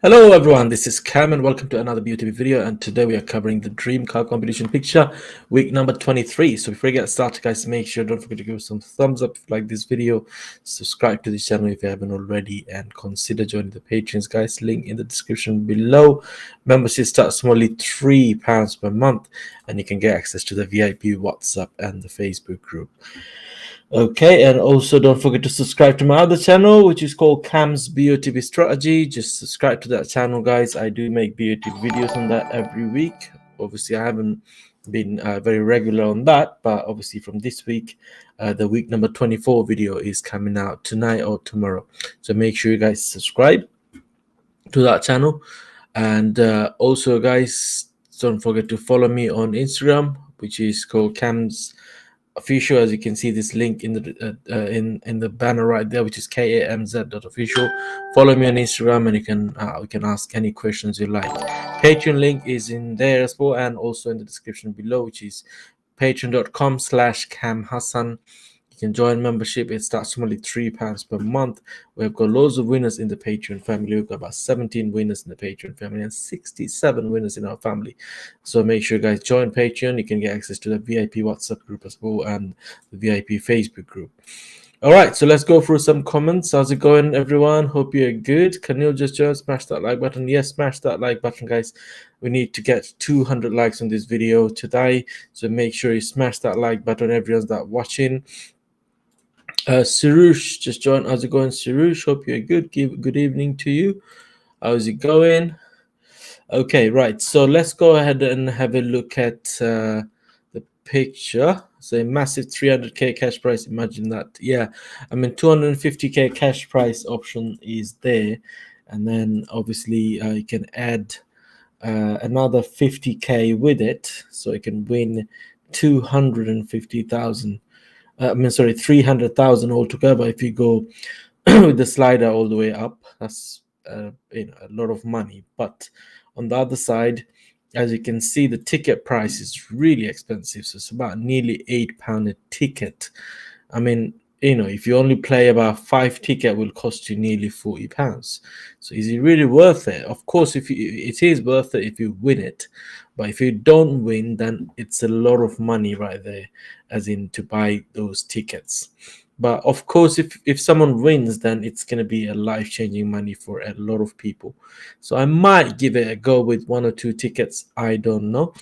Hello everyone, this is Kam and welcome to another BOTB video, and today we are covering the Dream Car Competition picture, week number 23. So before we get started guys, make sure don't forget to give us some thumbs up if you like this video, subscribe to this channel if you haven't already, and consider joining the Patreons guys, link in the description below. Membership starts from only £3 per month and you can get access to the VIP WhatsApp and the Facebook group. Okay, and also don't forget to subscribe to my other channel, which is called Kam's BOTB Strategy. Just subscribe to that channel, guys. I do make BOTB videos on that every week. Obviously, I haven't been very regular on that, but obviously from this week, the week number 24 video is coming out tonight or tomorrow. So make sure you guys subscribe to that channel. And also, guys, don't forget to follow me on Instagram, which is called Kam's Official. As you can see, this link in the in the banner right there, which is kamz.official. Follow me on Instagram, and you can ask any questions you like. Patreon link is in there as well, and also in the description below, which is patreon.com/Kam Hasan. You can join membership. It starts from only £3 per month. We've got loads of winners in the Patreon family. We've got about 17 winners in the Patreon family and 67 winners in our family. So make sure you guys join Patreon. You can get access to the VIP WhatsApp group as well and the VIP Facebook group. All right, so let's go through some comments. How's it going, everyone? Hope you're good. Kanil just joined. Smash that like button. Yes, smash that like button, guys. We need to get 200 likes on this video today. So make sure you smash that like button, everyone's that watching. Sirush just joined. How's it going, Sirush? Hope you're good. Good evening to you. How's it going? Okay, right. So let's go ahead and have a look at the picture. So a massive 300k cash price. Imagine that. Yeah, I mean 250k cash price option is there, and then obviously you can add another 50k with it, so you can win 250,000. 300,000 altogether if you go with the slider all the way up. That's a lot of money. But on the other side, as you can see, the ticket price is really expensive. So it's about nearly £8 a ticket. I mean, if you only play about 5 tickets, will cost you nearly £40. So is it really worth it? Of course, it is worth it if you win it. But if you don't win, then it's a lot of money right there, as in to buy those tickets. But of course, if someone wins, then it's going to be a life-changing money for a lot of people. So I might give it a go with 1 or 2 tickets. I don't know.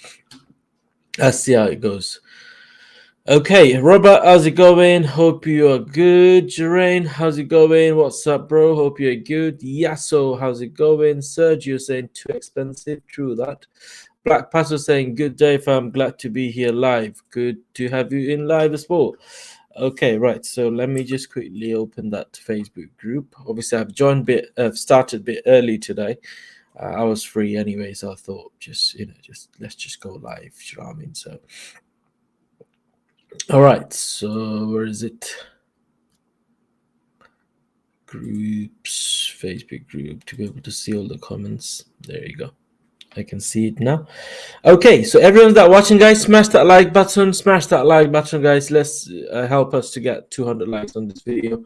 Let's see how it goes. Okay, Robert, how's it going? Hope you are good. Jerain, how's it going? What's up, bro? Hope you're good. Yasso, how's it going? Sergio saying too expensive. True that. Black Pastor saying good day, fam. Glad to be here live. Good to have you in live as well. Okay, right. So let me just quickly open that Facebook group. Obviously, I've started a bit early today. I was free anyway, so I thought let's just go live. You know what I mean? So, all right. So where is it? Groups, Facebook group, to be able to see all the comments. There you go. I can see it now. Okay, so everyone that watching, guys, smash that like button. Smash that like button, guys. Let's help us to get 200 likes on this video.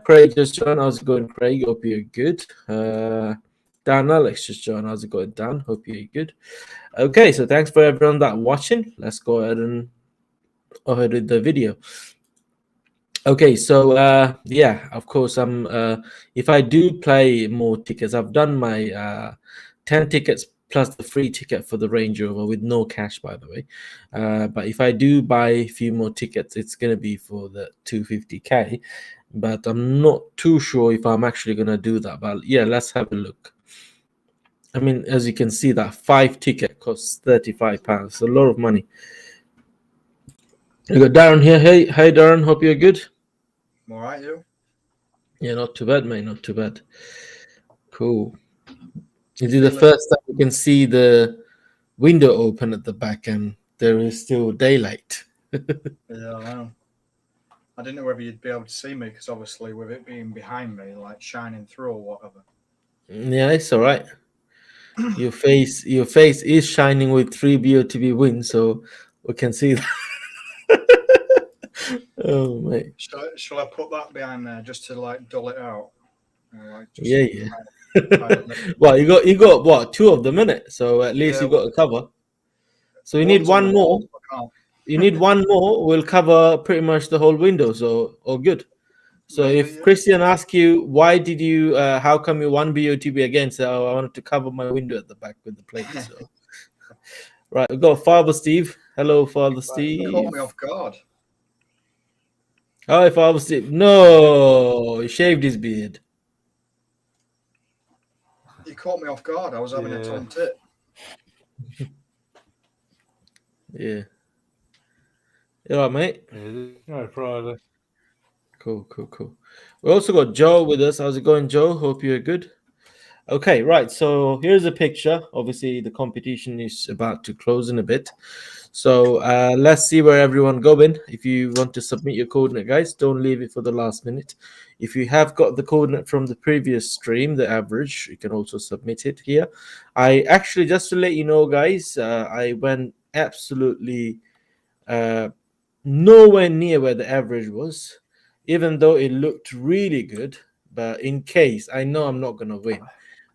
Craig just joined. How's it going, Craig? Hope you're good. Dan Alex just joined. How's it going, Dan? Hope you're good. Okay, so thanks for everyone that watching. Let's go ahead and with the video. Okay, so yeah, of course, if I do play more tickets, I've done my 10 tickets plus the free ticket for the Range Rover with no cash, by the way. But if I do buy a few more tickets, it's going to be for the 250k. But I'm not too sure if I'm actually going to do that. But yeah, let's have a look. I mean, as you can see, that 5 ticket costs £35. A lot of money. You got Darren here. Hey, Darren. Hope you're good. I'm all right, you? Yeah, not too bad, mate. Not too bad. Cool. Is it the first time you can see the window open at the back and there is still daylight? Yeah, I know. I didn't know whether you'd be able to see me because obviously with it being behind me, like shining through or whatever. Yeah, it's all right. Your face is shining with 3 BOTB wins, so we can see that. Oh, mate. Shall I put that behind there just to like dull it out? Yeah. Well, you got what, 2 of them in it, so at least Yeah, you got a cover. So you need one's on one the more. wall, so I can't. You need one more. We'll cover pretty much the whole window. So all good. So Lovely, if yeah. Christian asks you why did you, how come you won BOTB again? So I wanted to cover my window at the back with the plate. So right, we've got Father Steve. Hello, Father You Steve. caught me off guard. Hi, Father Steve. No, he shaved his beard. You caught me off guard. I was having a tom tit. Yeah. You all right, mate? No, Friday. Cool. We also got Joe with us. How's it going, Joe? Hope you're good. Okay, right. So here's a picture. Obviously, the competition is about to close in a bit. So let's see where everyone going. If you want to submit your coordinate, guys, don't leave it for the last minute. If you have got the coordinate from the previous stream, the average, you can also submit it here. I actually, just to let you know, guys, I went absolutely nowhere near where the average was, even though it looked really good. But in case, I know I'm not going to win,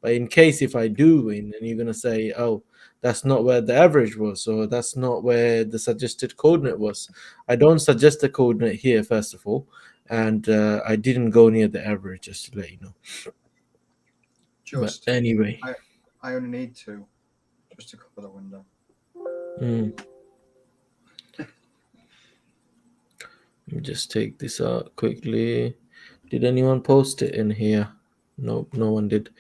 but in case if I do win, and you're going to say, oh, that's not where the average was, or that's not where the suggested coordinate was. I don't suggest the coordinate here, first of all, and I didn't go near the average, just to let you know. But anyway. I only need 2 just to cover the window. Let me just take this out quickly. Did anyone post it in here? No, no one did.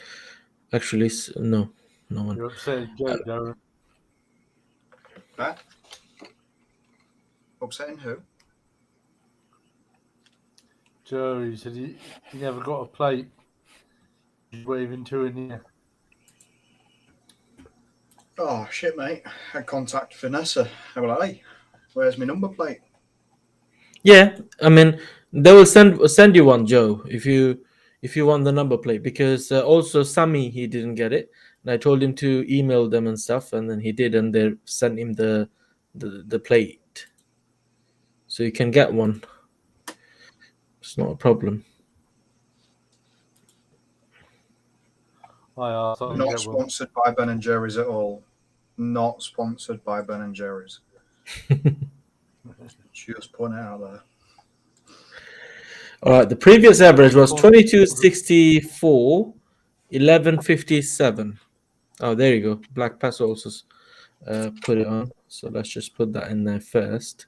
Actually, no one. You're upsetting Joe, Darren. Huh? Upsetting who? Joe, he said he never got a plate. He's waving 2 in here. Oh, shit, mate. I contacted Vanessa. I was like, hey, where's my number plate? Yeah, I mean, they will send you one, Joe, if you want the number plate, because also Sammy, he didn't get it, and I told him to email them and stuff, and then he did, and they sent him the plate, so you can get one. It's not a problem. Not sponsored by Ben and Jerry's at all. Not sponsored by Ben and Jerry's. Just putting it out there. All right, the previous average was 2264, 1157. Oh, there you go. Black Pass also put it on. So let's just put that in there first.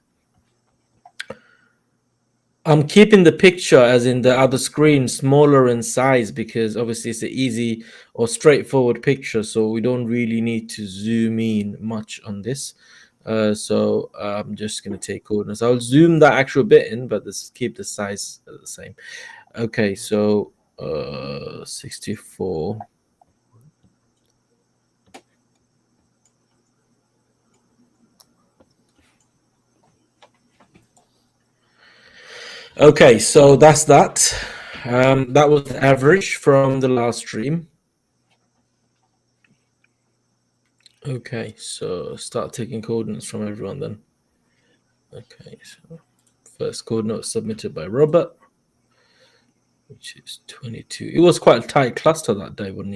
I'm keeping the picture as in the other screen smaller in size because obviously it's an easy or straightforward picture. So we don't really need to zoom in much on this. So I'm just going to take coordinates. I'll zoom that actual bit in, but let's keep the size the same. Okay, so 64. Okay, so that's that. That was the average from the last stream. Okay, so start taking coordinates from everyone then. Okay, so first coordinate submitted by Robert, which is 22. It was quite a tight cluster that day when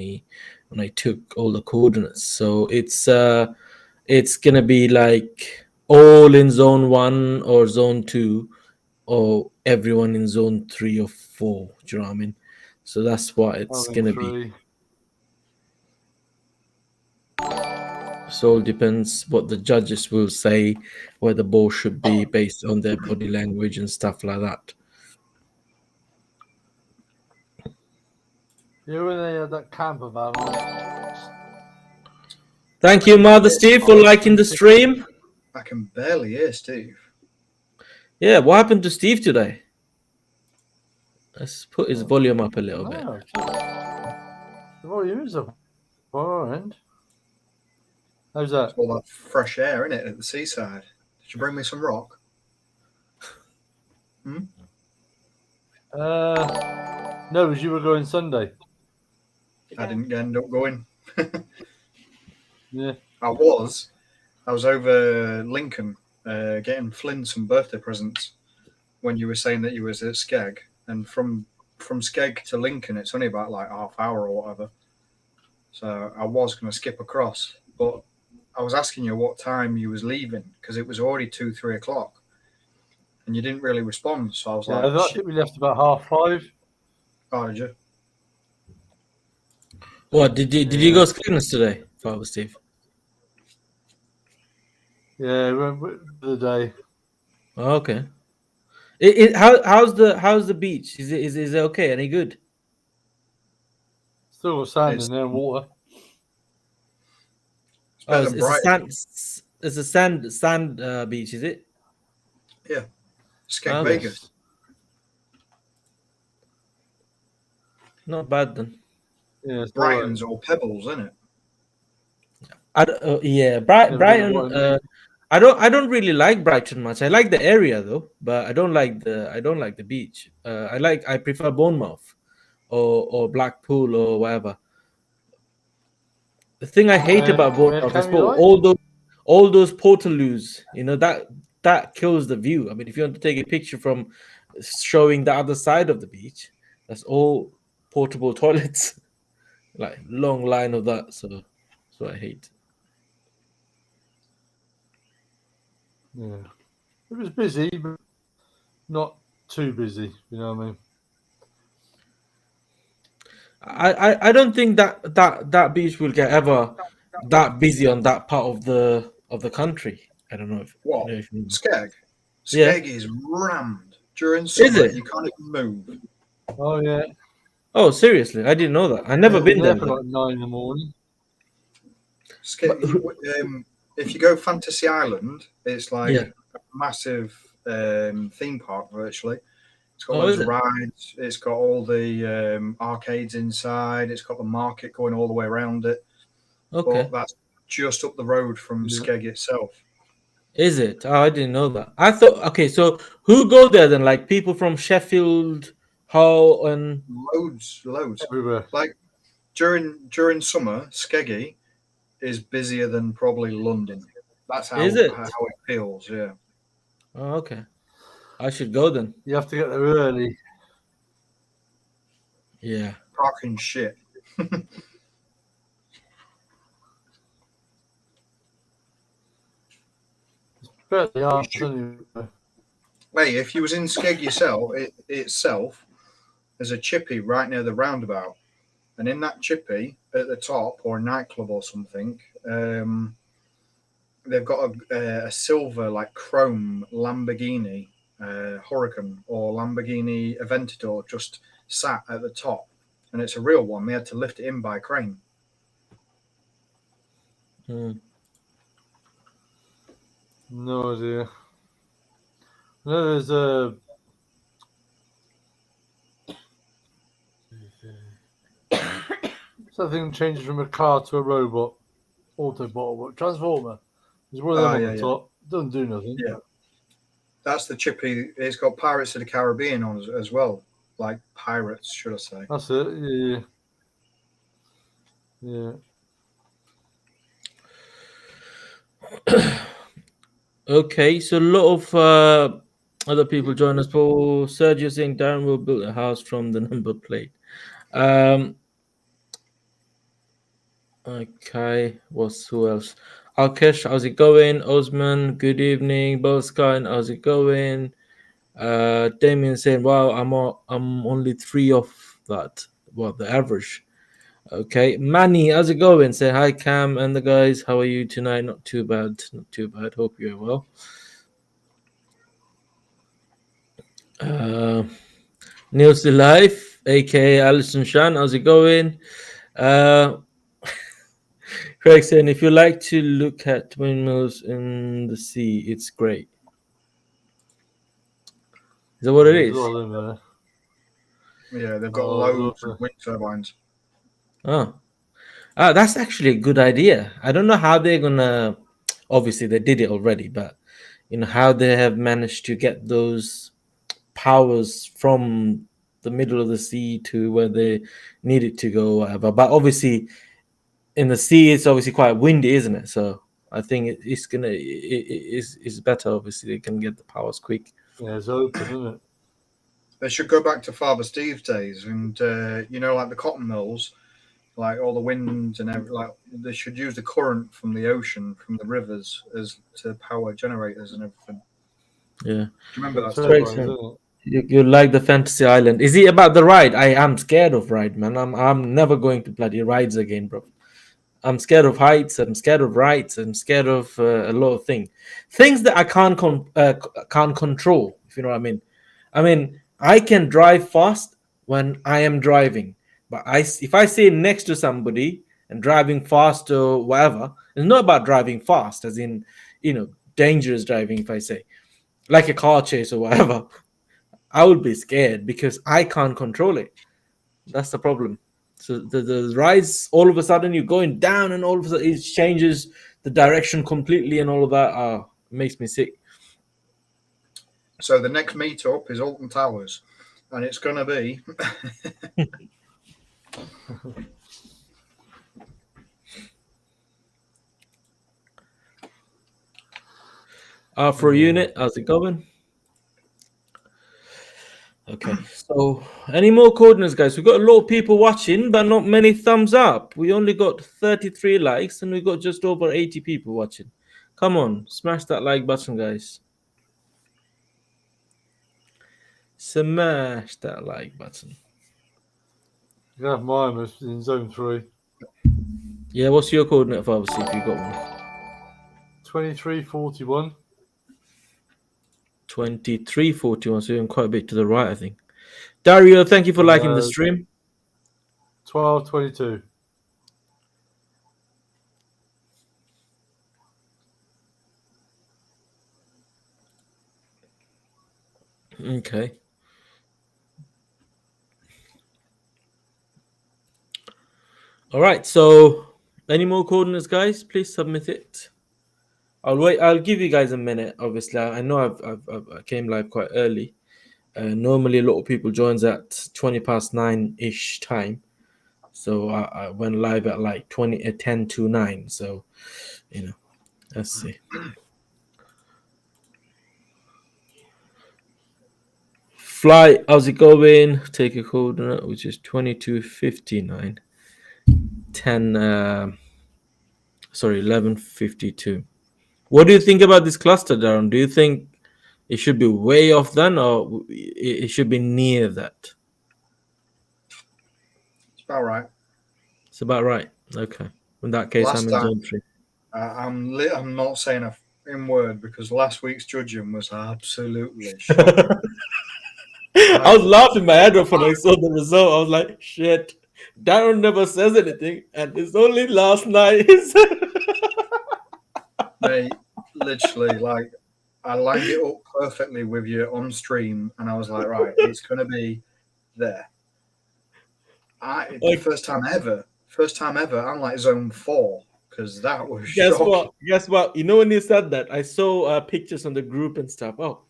I took all the coordinates. So it's gonna be like all in zone 1 or zone 2, or everyone in zone 3 or 4. Do you know what I mean? So that's what it's gonna be. So it depends what the judges will say where the ball should be based on their body language and stuff like that. You when they had that camper van on. Thank you, Mother Steve, for liking the stream. I can barely hear Steve. Yeah, what happened to Steve today? Let's put his volume up a little bit. The volume is up. All right. How's that? It's all that fresh air, isn't it, at the seaside? Did you bring me some rock? No, because you were going Sunday. I didn't end up going. Yeah. I was over Lincoln getting Flynn some birthday presents when you were saying that you was at Skeg, and from Skeg to Lincoln it's only about like half hour or whatever. So I was going to skip across, but I was asking you what time you was leaving because it was already 2, 3 o'clock, and you didn't really respond. So I was like, I think we left about 5:30. "Oh, did you?" What did you go Skegness today, Father Steve? Yeah, we went the day. Oh, okay. How's the beach? Is it okay? Any good? Still got sand It's, in there and water. it's Oh, better than it's a Brighton. sand beach, is it? Yeah, Skeg Okay, Vegas. Yes. not bad then. Yeah, it's all right. Brighton's all pebbles, isn't it? Yeah, Never been to Brighton. Brighton. I don't really like Brighton much. I like the area though, but I don't like the beach. I prefer Bournemouth or Blackpool or whatever. The thing I hate about Where Bournemouth is can you like? all those portaloos. You know that kills the view. I mean, if you want to take a picture from showing the other side of the beach, that's all portable toilets, like long line of that. So that's what I hate. Yeah. It was busy, but not too busy. You know what I mean? I don't think that beach will get ever that busy on that part of the country. I don't know if What? you know. Skeg. Yeah, Skeg is rammed during is summer. it? You can't even move. Oh yeah. Oh, seriously, I didn't know that. I never Yeah, we're been there there for though. like 9 in the morning. Skeg, But if you go Fantasy Island, it's like yeah. a massive theme park virtually. It's got Oh, loads is of it? rides. It's got all the arcades inside. It's got the market going all the way around it. Okay. But that's just up the road from Yeah. Skeg itself. Is it? Oh, I didn't know that. I thought okay. So who go there then? Like people from Sheffield, Hull, and Loads. Everywhere. Like during summer, Skeggy is busier than probably London. That's is how it? it feels. Yeah, Oh, okay. I should go then. You have to get there early. Yeah. parking shit. Fairly hard anyway. Hey, if you was in Skeg yourself, itself, there's a chippy right near the roundabout, and in that chippy at the top, or a nightclub or something, they've got a silver like chrome Lamborghini Huracan or Lamborghini Aventador just sat at the top, and it's a real one. They had to lift it in by crane. Hmm. No idea. No, there's a. Something changes from a car to a robot, Autobot, or transformer. There's one of them Oh on yeah, the yeah, top. Doesn't do nothing. yeah. That's the chippy. It's got Pirates of the Caribbean on as well, like pirates, should I say? That's it. Yeah. Yeah. Okay, so a lot of other people join us. Paul Sergio saying Darren will build a house from the number plate. Okay, who else? Alkesh, how's it going? Osman, good evening. Boskan, how's it going? Damien saying, "Wow, I'm only 3 off that. Well, the average." Okay, Manny, how's it going? Say hi, Cam and the guys. How are you tonight? Not too bad. Not too bad. Hope you're well. Neil's the life, aka Alison Shan. How's it going? Uh, Craig saying, if you like to look at windmills in the sea, it's great. Is that what it There's a is? lot of them there. Yeah, they've got Oh, loads of wind turbines. Oh, that's actually a good idea. I don't know how they're gonna. Obviously, they did it already, but how they have managed to get those powers from the middle of the sea to where they need it to go, whatever. But obviously, in the sea, it's obviously quite windy, isn't it? So I think it's better. Obviously, they can get the powers quick. yeah, it's open, isn't it? They should go back to Father Steve's days, and like the cotton mills. like all the winds and like they should use the current from the ocean, from the rivers, as to power generators and everything. Yeah. Do you remember that stuff? Great. Turbines, isn't it? You like the Fantasy Island? Is it about the ride? I am scared of ride, man. I'm never going to bloody rides again, bro. I'm scared of heights. I'm scared of rides. I'm scared of a lot of things that I can't control. If you know what I mean. I mean, I can drive fast when I am driving, but if I sit next to somebody and driving fast or whatever, it's not about driving fast, as in, dangerous driving. If I say like a car chase or whatever, I would be scared because I can't control it. That's the problem. So the rise, all of a sudden you're going down, and all of a sudden it changes the direction completely, and all of that makes me sick. So the next meetup is Alton Towers, and it's going to be Afro unit, how's it going? Okay, so any more coordinates, guys? We've got a lot of people watching, but not many thumbs up. We only got 33 likes, and we got just over 80 people watching. Come on, smash that like button, guys. Smash that like button. You can have mine was in zone 3. Yeah, what's your coordinate for obviously if you got one? 2341. 2341, so you're quite a bit to the right, I think. Dario, thank you for liking the stream. 1222. Okay. All right, so any more coordinates, guys? Please submit it. I'll wait. I'll give you guys a minute. Obviously, I know I came live quite early. Normally, a lot of people joins at 9:20 ish time, so I went live at like 10 to 9. So, let's see. Fly, how's it going? Take a coordinate, which is 2259. 11:52. What do you think about this cluster, Darren? Do you think it should be way off then, or it should be near that? it's about right. It's about right. Okay. In that case, Last I'm in time- zone 3. I'm not saying a in word because last week's judging was absolutely shocking. I was laughing my head off when I saw the result. I was like, shit, Darren never says anything, and it's only last night. Mate, literally, like, I lined it up perfectly with you on stream, and I was like, right, it's going to be there. First time ever, I'm like zone 4, because that was shocking. Guess what? You know, when you said that, I saw pictures on the group and stuff. Oh,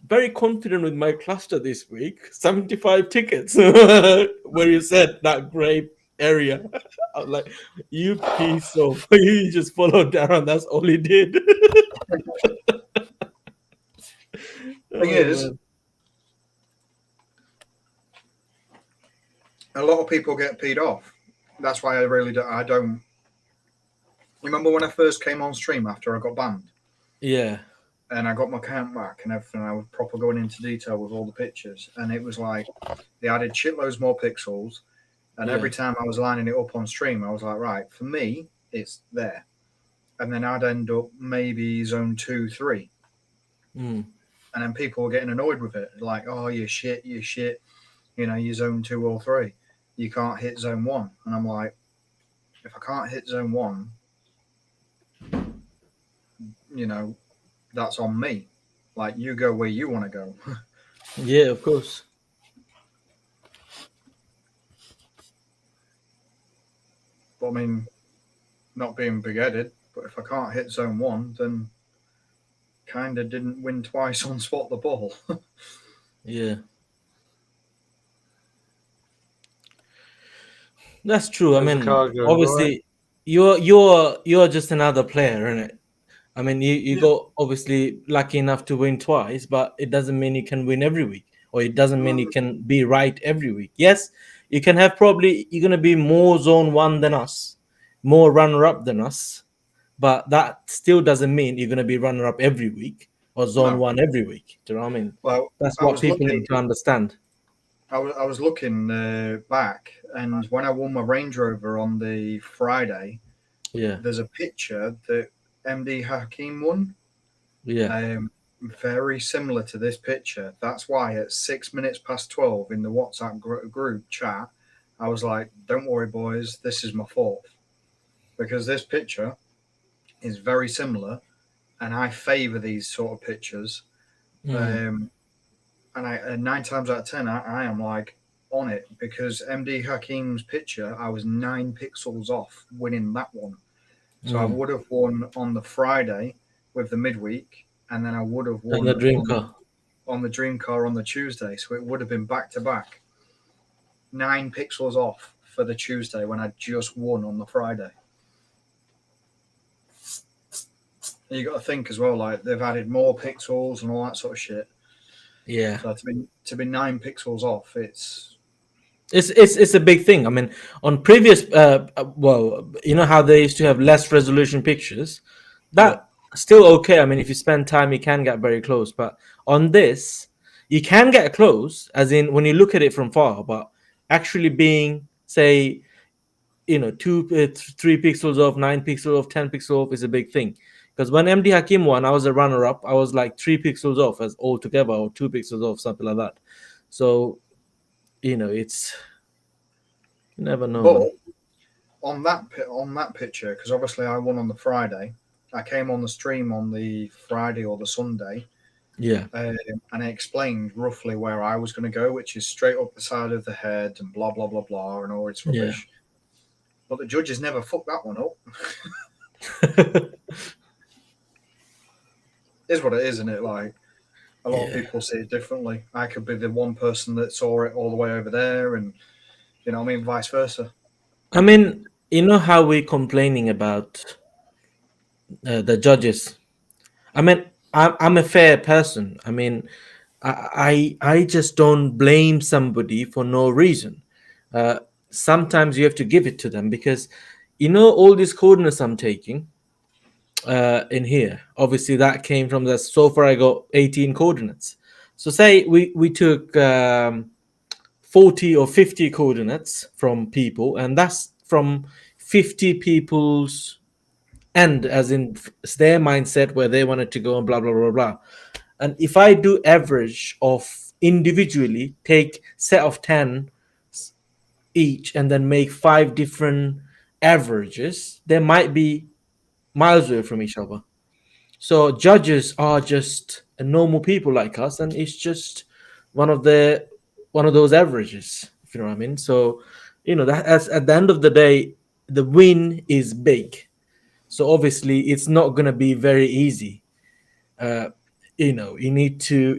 very confident with my cluster this week. 75 tickets. Where you said that great area. I was like, you piece of you just followed Darren. That's all he did. Thing is, a lot of people get peed off. That's why I don't. Remember when I first came on stream after I got banned? Yeah. And I got my account back and everything. I was proper going into detail with all the pictures, and it was like they added shitloads more pixels. And every time I was lining it up on stream, I was like, right, for me, it's there. And then I'd end up maybe zone 2, 3. Mm. And then people were getting annoyed with it. Like, oh, you're shit. You're zone 2 or 3. You can't hit zone 1. And I'm like, if I can't hit zone 1, that's on me. Like, you go where you want to go. Yeah, of course. But I mean, not being big-headed, but if I can't hit zone 1, then kind of didn't win twice on spot the ball. Yeah. That's true. I mean, obviously, right? you're just another player, isn't it? I mean, you got obviously lucky enough to win twice, but it doesn't mean you can win every week, or it doesn't mean you can be right every week. Yes, You can have probably you're gonna be more zone one than us, more runner up than us, but that still doesn't mean you're gonna be runner up every week or zone No. one every week. Do you know what I mean? Well, That's I what was people looking. need to understand. I was looking back, and when I won my Range Rover on the Friday, Yeah, there's a picture that MD Hakim won. yeah. Very similar to this picture. That's why at 6 minutes past 12 in the WhatsApp group chat, I was like, "Don't worry, boys, this is my fourth," because this picture is very similar, and I favour these sort of pictures. Mm. Um, and 9 times out of 10, I am like on it because MD Hakim's picture, I was 9 pixels off winning that one. So I Mm. would have won on the Friday with the midweek, and then I would have And the won dream car. on the dream car on the Tuesday. So it would have been back to back. 9 pixels off for the Tuesday when I just won on the Friday. And you got to think as well, like they've added more pixels and all that sort of shit. Yeah. So to be 9 pixels off, It's a big thing. I mean, on previous, well, you know how they used to have less resolution pictures. yeah, That still okay. I mean, if you spend time, you can get very close. But on this, you can get close, as in when you look at it from far. But actually being, say, 3 pixels off, 9 pixels off, 10 pixels off is a big thing. Because when MD Hakim won, I was a runner-up. I was like 3 pixels off as altogether, or 2 pixels off, something like that. So it's you never know, but man. on that picture, because obviously I won on the Friday. I came on the stream on the Friday or the Sunday, Yeah, and I explained roughly where I was going to go, which is straight up the side of the head and blah blah blah blah and all its yeah. rubbish. But the judges never fucked that one up. Is what it is, isn't it? Like a lot of Yeah. people see it differently. I could be the one person that saw it all the way over there, and you know what I mean, vice versa. I mean, you know how we're complaining about the judges. I mean, I'm a fair person. I mean, I just don't blame somebody for no reason. Uh, Sometimes you have to give it to them because all these coordinates I'm taking in here. Obviously, that came from the so far I got 18 coordinates. So say we took 40 or 50 coordinates from people, and that's from 50 people's end, as in their mindset where they wanted to go and blah blah blah blah. And if I do average of individually, take set of 10 each and then make 5 different averages, they might be miles away from each other. So judges are just normal people like us, and it's just one of the one of those averages, if you know what I mean. So, that as at the end of the day, the win is big. So obviously, it's not gonna be very easy. Uh, you need to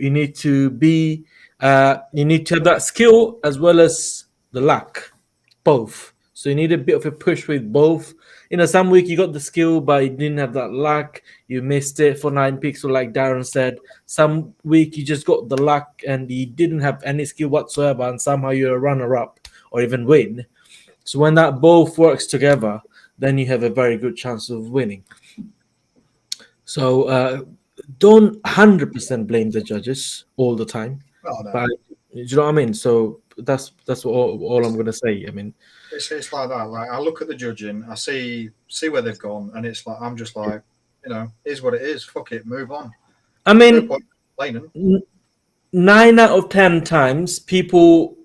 have that skill as well as the luck, both. So you need a bit of a push with both. Some week you got the skill, but you didn't have that luck. You missed it for 9 pixel, like Darren said. Some week you just got the luck and you didn't have any skill whatsoever, and somehow you're a runner up or even win. So when that both works together, then you have a very good chance of winning. So don't 100% blame the judges all the time, Oh no, but do you know what I mean? So that's all I'm gonna say. I mean, it's like that. Like I look at the judging, I see where they've gone, and it's like I'm just like, is what it is. Fuck it, move on. I No mean, point complaining. 9 out of 10 times, people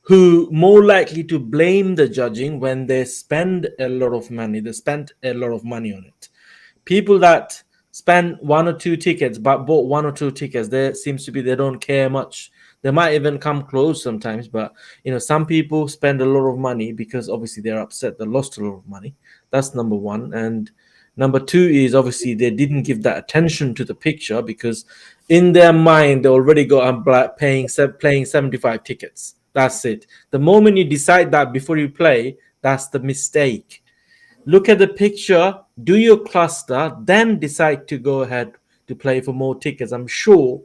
who more likely to blame the judging when they spend a lot of money, they spent a lot of money on it. People that spend one or two tickets but bought one or two tickets, there seems to be they don't care much. They might even come close sometimes, but some people spend a lot of money because obviously they're upset they lost a lot of money. That's number one. And number two is obviously they didn't give that attention to the picture because in their mind they already got playing 75 tickets. That's it. The moment you decide that before you play, that's the mistake. Look at the picture, do your cluster, then decide to go ahead to play for more tickets. I'm sure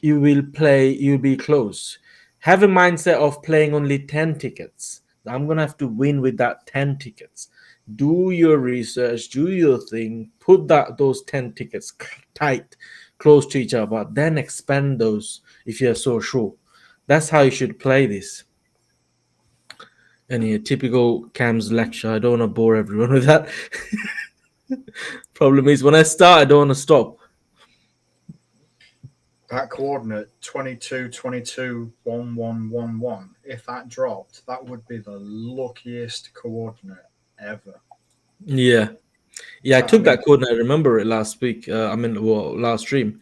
you'll be close. have a mindset of playing only 10 tickets. I'm gonna have to win with that 10 tickets. Do your research, do your thing, put those 10 tickets tight, close to each other, but then expand those if you're so sure. That's how you should play this. Any typical Cam's lecture. I don't want to bore everyone with that. Problem is, when I start, I don't want to stop. That coordinate 22, 22, 1, 1, 1, 1. If that dropped, that would be the luckiest coordinate ever. Yeah. I took that code and I remember it last week. Last stream.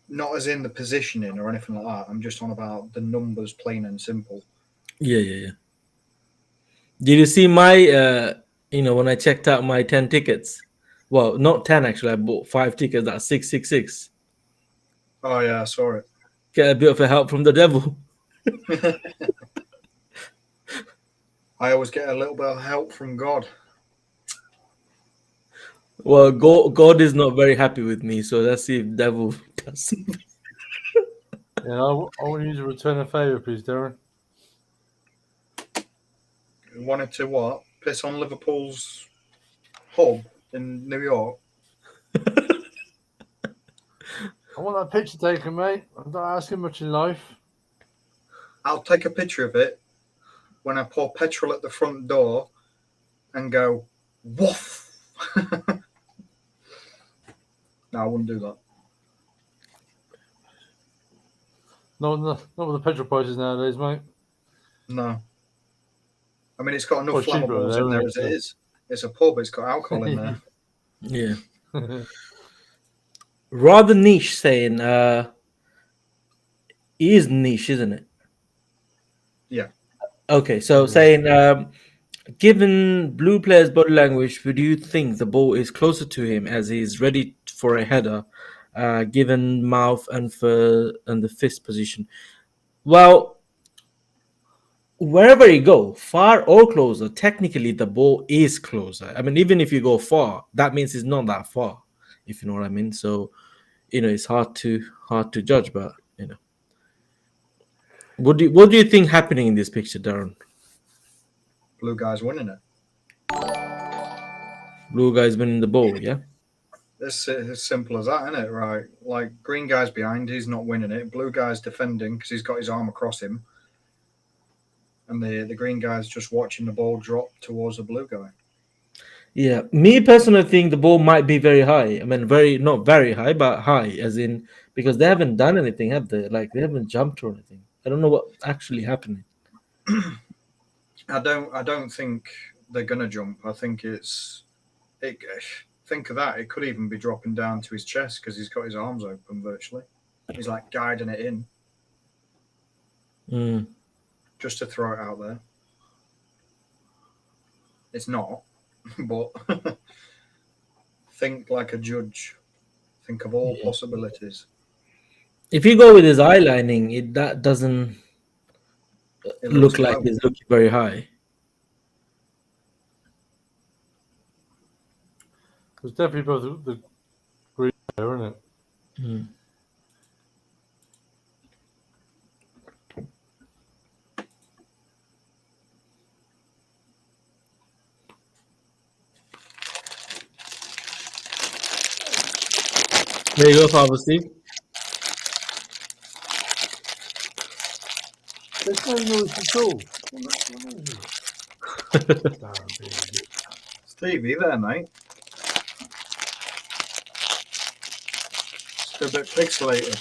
Not as in the positioning or anything like that. I'm just on about the numbers, plain and simple. Yeah. Did you see my, when I checked out my 10 tickets? Well, not 10 actually. I bought 5 tickets. That's 666. Oh, yeah, I saw it. Get a bit of a help from the devil. I always get a little bit of help from God. Well, God is not very happy with me, so let's see if devil does something. Yeah, I want you to return a favour, please, Darren. Wanted to what? Piss on Liverpool's hub in New York? I want that picture taken, mate. I'm not asking much in life. I'll take a picture of it when I pour petrol at the front door and go, woof. No, I wouldn't do that. No, not with the petrol prices nowadays, mate. No. I mean, it's got enough Well, cheaper flammables there, in there isn't as it? it is. It's a pub, it's got alcohol in there. Yeah. Rather niche saying, it is niche, isn't it? Yeah. Okay, so saying, given blue player's body language, would you think the ball is closer to him as he's ready for a header, given mouth and the fist position? Well, wherever you go, far or closer, technically the ball is closer. I mean, even if you go far, that means it's not that far, if you know what I mean. So, it's hard to judge, but what do you think happening in this picture, Darren? Blue guy's winning it. Blue guy's winning the ball, yeah? It's as simple as that, isn't it? Right. Like, green guy's behind, he's not winning it. Blue guy's defending because he's got his arm across him. And the green guy's just watching the ball drop towards the blue guy. Yeah, me personally think the ball might be very high. I mean, not very high, but high, as in because they haven't done anything, have they? Like they haven't jumped or anything. I don't know what actually happening. I don't think they're gonna jump. I think think of that. It could even be dropping down to his chest because he's got his arms open virtually. He's like guiding it in. Just to throw it out there. It's not, but think like a judge. Think of all possibilities. If you go with his eye lining, that doesn't look like it's looking very high. It's definitely both the green there, isn't it? There you go, Father Steve. There's no noise at all. Stevie there, mate. Just a bit pixelated.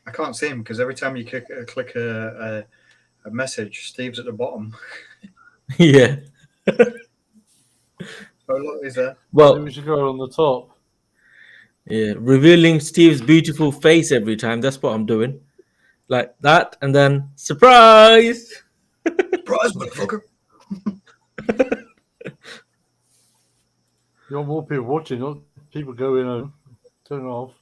I can't see him because every time you click a message, Steve's at the bottom. Yeah. Oh, look, he's there. Well, we should go on the top. Yeah, revealing Steve's beautiful face every time. That's what I'm doing. Like that, and then surprise! Surprise, motherfucker! You want more people watching, not people go in and turn off.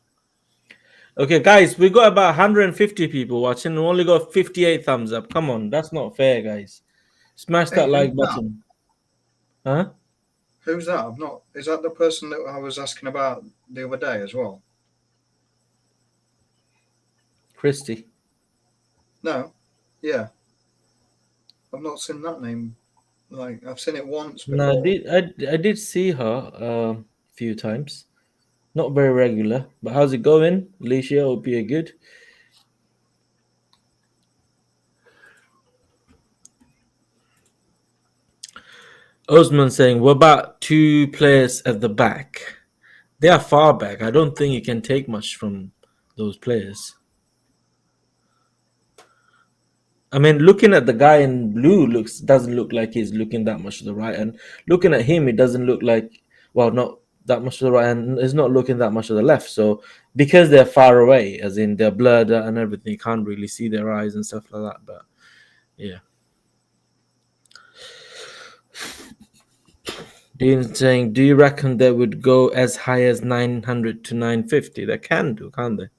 Okay, guys, we got about 150 people watching and only got 58 thumbs up. Come on, that's not fair, guys. Smash that like button. Huh? Who's that? I've not. Is that the person that I was asking about the other day as well? Christy. No. Yeah. I've not seen that name. Like I've seen it once No, before. I did see her a few times. Not very regular, but how's it going, Alicia? Hope you're good. Osman saying, "What about two players at the back? They are far back. I don't think you can take much from those players." I mean, looking at the guy in blue doesn't look like he's looking that much to the right, and looking at him, it doesn't look like, well, not that much to the right, and it's not looking that much to the left. So because they're far away, as in they're blurred and everything, you can't really see their eyes and stuff like that. But yeah, Dean saying, "Do you reckon they would go as high as 900 to 950? They can do, can't they?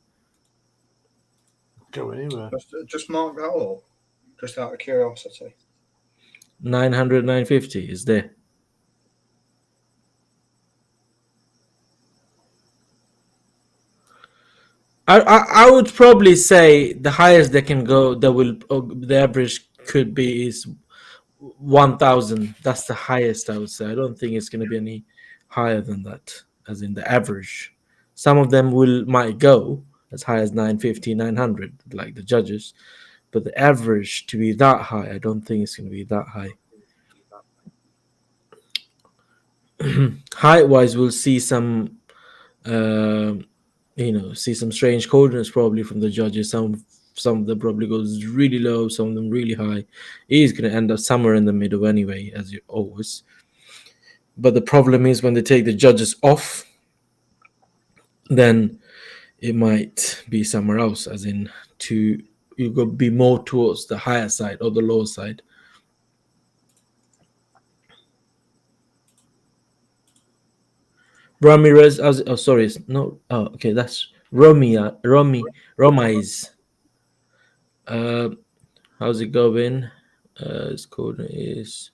Go anywhere. Just mark that up. Just out of curiosity. 900, 950 is there." I would probably say the highest they can go, the average could be is 1,000. That's the highest I would say. I don't think it's going to be any higher than that, as in the average. Some of them might go as high as 950, 900, like the judges, but the average to be that high, I don't think it's going to be that high. Height wise, we'll see some. See some strange coordinates probably from the judges. Some of them probably goes really low, some of them really high. He's going to end up somewhere in the middle anyway, as you always. But the problem is when they take the judges off, then it might be somewhere else, as in you go be more towards the higher side or the lower side. Ramirez, sorry, no, okay, that's Romi's. How's it going? His code is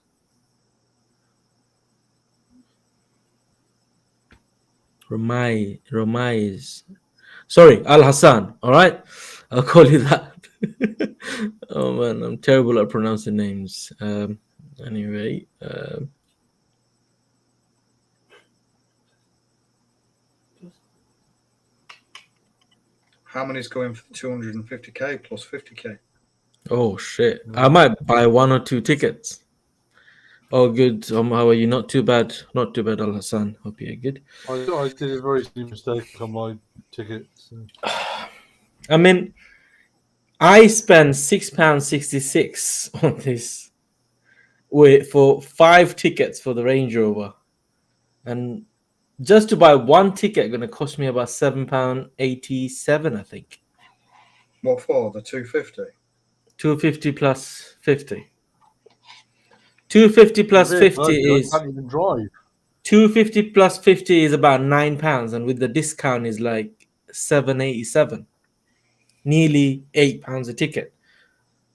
Romi's. Sorry, Al Hassan. All right, I'll call you that. Oh man, I'm terrible at pronouncing names. Anyway, How many's going for 250k plus 50k? oh shit, I might buy one or two tickets. Oh, good. How are you? Not too bad. Not too bad, Al Hassan. Hope you're good. I did a very silly mistake on my tickets. I mean, I spent £6.66 on this for 5 tickets for the Range Rover, and just to buy one ticket going to cost me about £7.87, I think. What for? The 250? 250 plus 50. 250 plus Yeah, 50 I is can't even drive. 250 plus 50 is about £9, and with the discount is like £7.87, nearly £8 a ticket.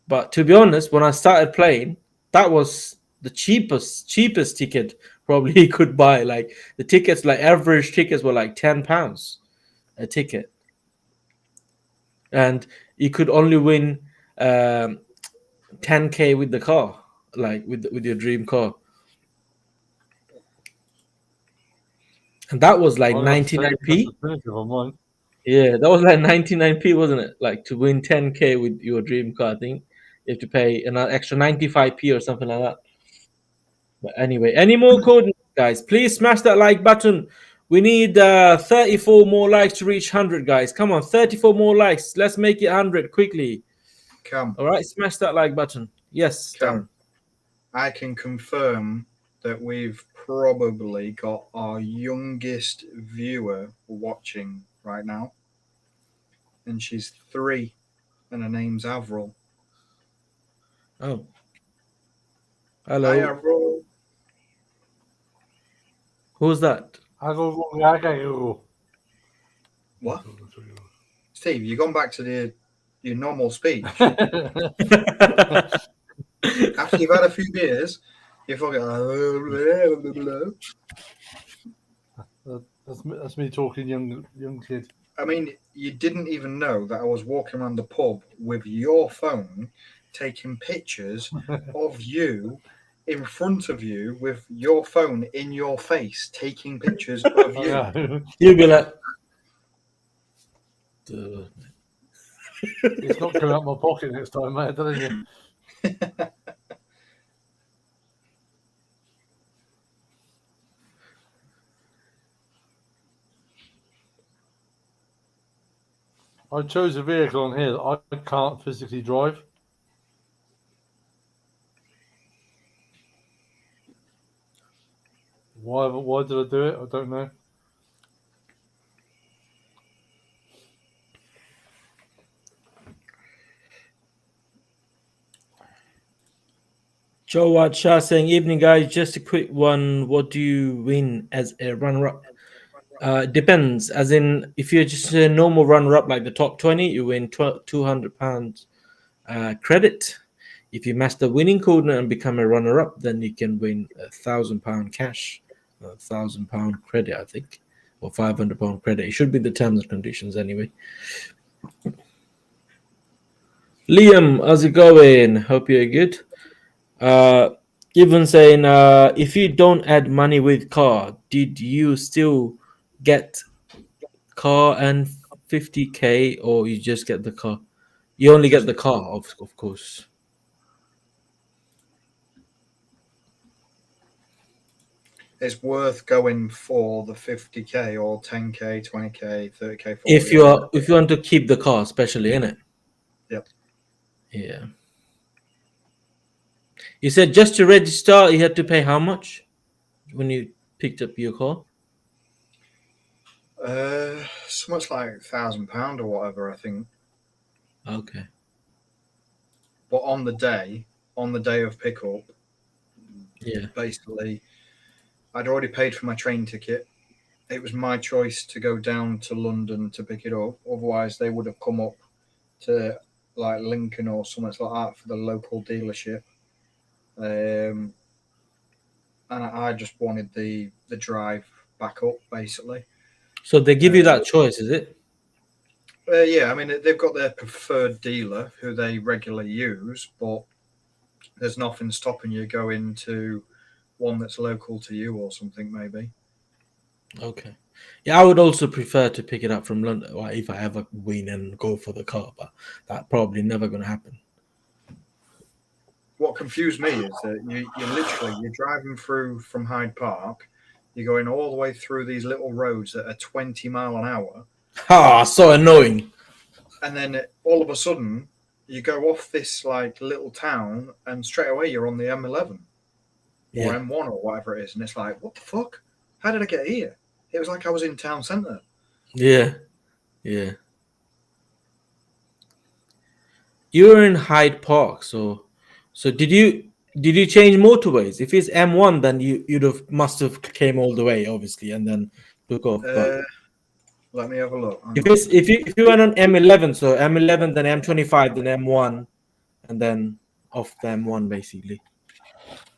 But to be honest, when I started playing, that was the cheapest ticket probably you could buy. Like the tickets, like average tickets were like £10 a ticket, and you could only win 10k with the car, like with your dream car, and that was like I got 99p. definitive on mine. Yeah, that was like 99p, wasn't it? Like to win 10k with your dream car, I think you have to pay an extra 95p or something like that. But anyway, any more code, guys? Please smash that like button. We need 34 more likes to reach 100, guys. Come on, 34 more likes. Let's make it 100 quickly. Cam, All right, smash that like button. Yes, Darren. I can confirm that we've probably got our youngest viewer watching right now, and she's 3, and her name's Avril. Oh, hello. Hi, Avril. Who's that? What? Steve, you gone back to your normal speech after you've had a few beers? You fucking. That's me talking young kid. I mean, you didn't even know that I was walking around the pub with your phone, taking pictures of you in front of you with your phone in your face, taking pictures of you. Yeah. You'll be like, "Duh." It's not coming out my pocket next time, mate. I'm telling you. I chose a vehicle on here that I can't physically drive. Why did I do it? I don't know. Joe White Shah saying, "Evening, guys. Just a quick one. What do you win as a runner-up?" Depends. As in, if you're just a normal runner-up like the top 20, you win £200 credit. If you master winning corner and become a runner-up, then you can win £1,000 cash, £1,000 credit, I think, or £500 credit. It should be the terms and conditions anyway. Liam, how's it going? Hope you're good. Given saying, if you don't add money with car, did you still get car and 50k, or you just get the car? You only get the car, of course. It's worth going for the 50k or 10k, 20k, 30k, 40. If you want to keep the car, especially in it. Yep. Yeah. You said just to register, you had to pay how much when you picked up your car? So much like £1,000 or whatever, I think. Okay. But on the day of pickup, Yeah. basically, I'd already paid for my train ticket. It was my choice to go down to London to pick it up. Otherwise, they would have come up to like Lincoln or something like that for the local dealership. And I just wanted the drive back up, basically. So they give you that choice, is it? Yeah, I mean, they've got their preferred dealer who they regularly use, but there's nothing stopping you going to one that's local to you or something, maybe. Okay. Yeah, I would also prefer to pick it up from London, or if I ever win and go for the car, but that probably never going to happen. What confused me is that you're driving through from Hyde Park, you're going all the way through these little roads that are 20 mile an hour, Ha! So annoying. and then all of a sudden you go off this like little town, and straight away you're on the M11 or Yeah. M1 or whatever it is, and it's like, what the fuck? How did I get here? It was like I was in town centre. Yeah. Yeah. You were in Hyde Park, so did you change motorways? If it's M1, then you'd have must have came all the way, obviously, and then took off. But Let me have a look. Hang if on. it's if you went on M11, so M11, then M25, then M1, and then off the M1 basically.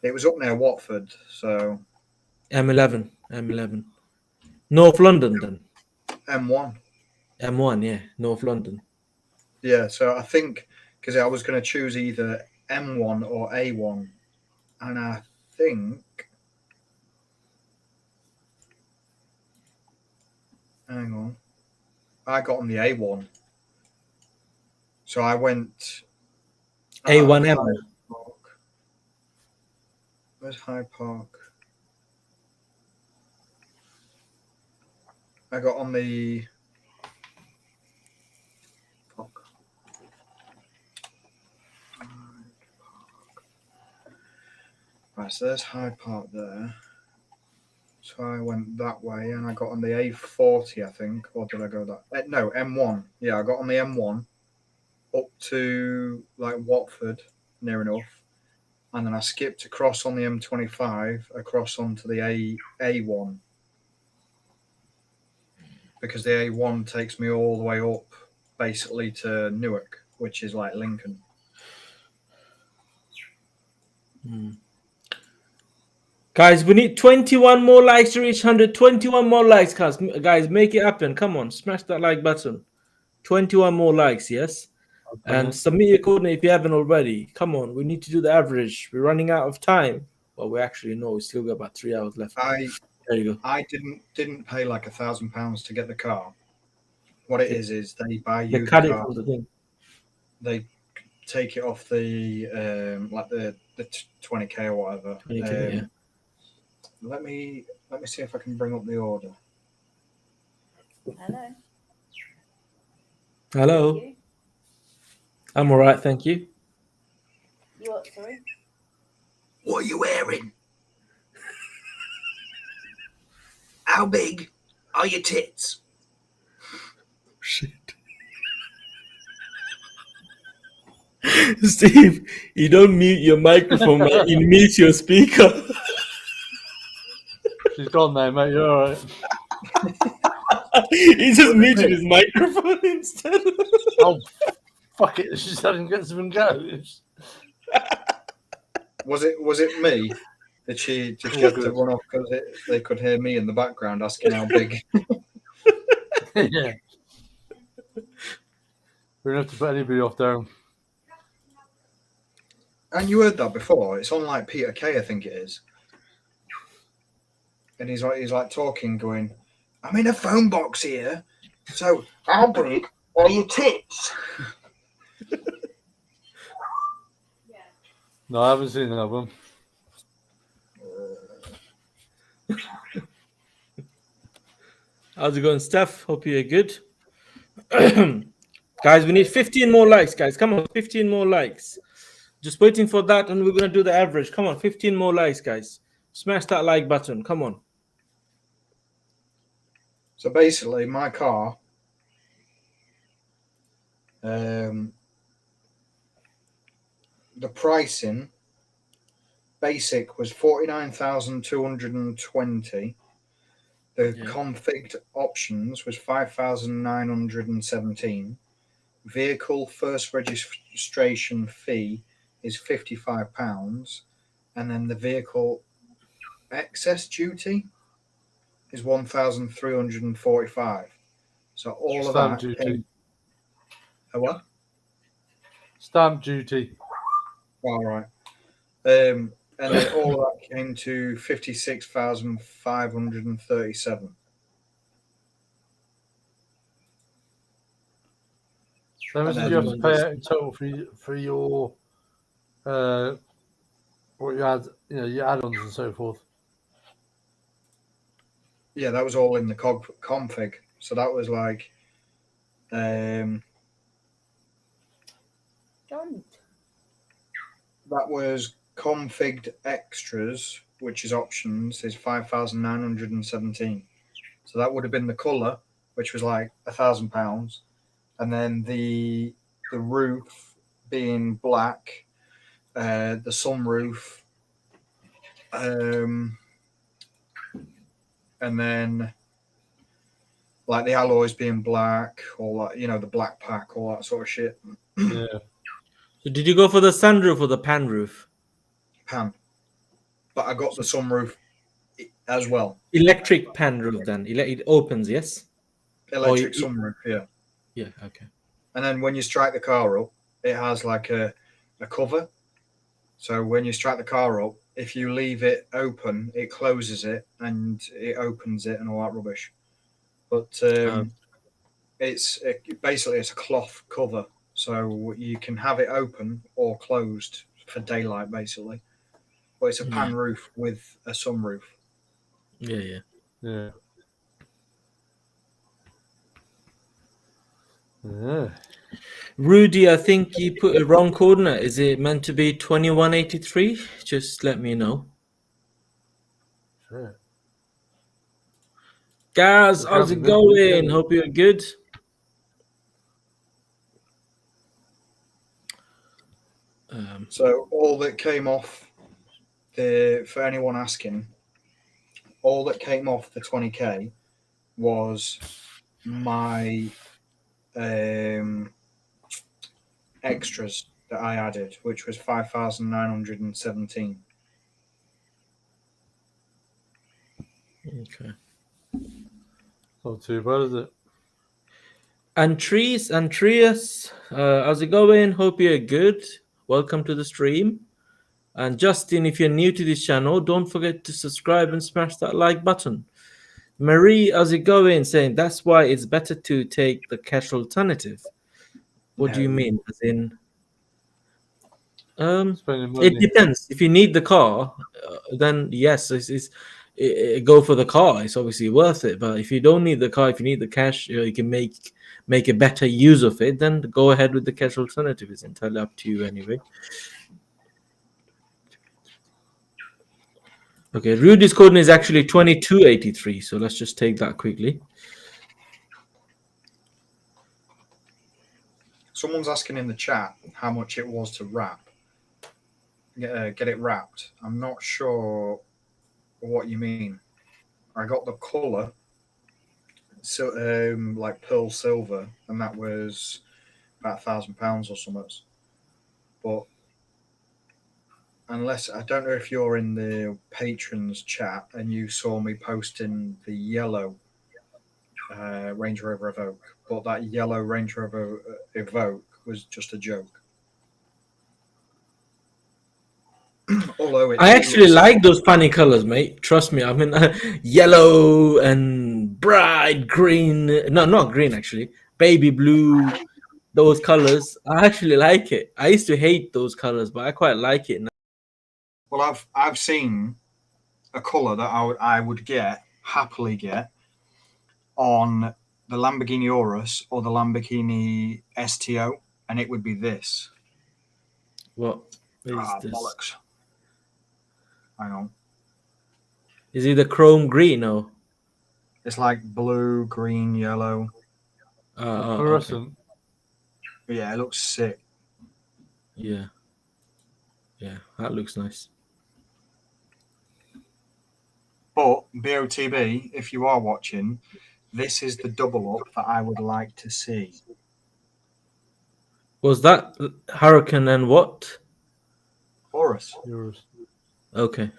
It was up near Watford, so M11, North London, then M1. M1, yeah, North London. Yeah, so I think because I was going to choose either M1 or A1, and I think, hang on, I got on the A1. So I went A1M. Hyde Park. Where's Hyde Park? I got on the fuck. Right, so there's Hyde Park there. So I went that way, and I got on the A40, I think, or did I go that? No, M1. Yeah, I got on the M1 up to like Watford, near enough, and then I skipped across on the M25 across onto the A1 because the A1 takes me all the way up, basically to Newark, which is like Lincoln. Guys, we need 21 more likes to reach 100. 21 more likes, guys. Make it happen. Come on, smash that like button. 21 more likes, yes? And submit your coordinate if you haven't already. Come on, we need to do the average. We're running out of time. Well, we actually know we still got about 3 hours left. There you go. I didn't pay like £1,000 to get the car. What it is they buy you They cut the it car. from the thing. They take it off the like the 20k or whatever. 20K, yeah. Let me see if I can bring up the order. Hello. Hello. You? I'm all right, thank you. You what? Sorry. What are you wearing? How big are your tits? Shit. Steve, you don't mute your microphone, man. You mute your speaker. She's gone now, mate. You're all right. He just muted his microphone instead. Oh, fuck it. She's having to get some goes. Was it me? Did she have to run off because they could hear me in the background asking how big? Yeah. We don't have to put anybody off there. And you heard that before. It's on like Peter Kay, I think it is. And he's like talking, going, "I'm in a phone box here. So how big are your tits?" No, I haven't seen that one. How's it going, Steph? Hope you're good. Guys, we need 15 more likes, guys. Come on, 15 more likes. Just waiting for that, and we're going to do the average. Come on, 15 more likes, guys. Smash that like button. Come on. So basically, my car, the pricing, basic was 49,220. The configured options was 5,917. Vehicle first registration fee is £55, and then the vehicle excess duty is 1,345. So all Stamp of that. duty. A what? Stamp duty. All right. And then all of that came to 56,537. How much did you have to pay out in total for your what you had, your add-ons and so forth? Yeah, that was all in the config. So that was like, Don't. that was configured extras, which is options, is 5,917. So that would have been the color, which was like £1,000, and then the roof being black, the sunroof, and then like the alloys being black, all that, the black pack, all that sort of shit. Yeah. So did you go for the sunroof or the pan roof? Pan. But I got the sunroof as well. Electric pan roof then. It opens, yes? Electric sunroof, yeah. Yeah, okay. And then when you strike the car up, it has like a cover. So when you strike the car up, if you leave it open, it closes it and it opens it and all that rubbish. But basically it's a cloth cover, so you can have it open or closed for daylight, basically. But it's a pan roof with a sunroof. Yeah. Yeah. Rudy, I think you put a wrong coordinate. Is it meant to be 2183? Just let me know. Sure. Guys, how's it going? Hope you're good. So all that came off for anyone asking, all that came off the 20k was my extras that I added, which was 5,917. Okay. Not too bad, is it? Andreas, how's it going? Hope you're good. Welcome to the stream. And Justin, if you're new to this channel, don't forget to subscribe and smash that like button. Marie, how's it going? Saying that's why it's better to take the cash alternative. What do you No. mean? As in, Spending it money. depends. If you need the car, then yes, go for the car. It's obviously worth it. But if you don't need the car, if you need the cash, you can make a better use of it. Then go ahead with the cash alternative. It's entirely up to you anyway. Okay, Rudy's code is actually 2283. So let's just take that quickly. Someone's asking in the chat how much it was to get it wrapped. I'm not sure what you mean. I got the colour, so like pearl silver, and that was about £1,000 or something. But unless I don't know if you're in the patrons chat and you saw me posting the yellow Range Rover Evoque, but that yellow Range Rover Evoque was just a joke. Although I actually like those funny colors, mate. Trust me. I mean, yellow and bright green. No, not green, actually. Baby blue. Those colors. I actually like it. I used to hate those colors, but I quite like it now. Well, I've seen a colour that I would happily get on the Lamborghini Urus or the Lamborghini STO, and it would be this. What is this? Bollocks. Hang on. Is it the chrome green or? It's like blue, green, yellow. Okay. Fluorescent. Yeah, it looks sick. Yeah, that looks nice. But BOTB, if you are watching, this is the double up that I would like to see. Was that Hurricane and what? Horus. Yours. Okay.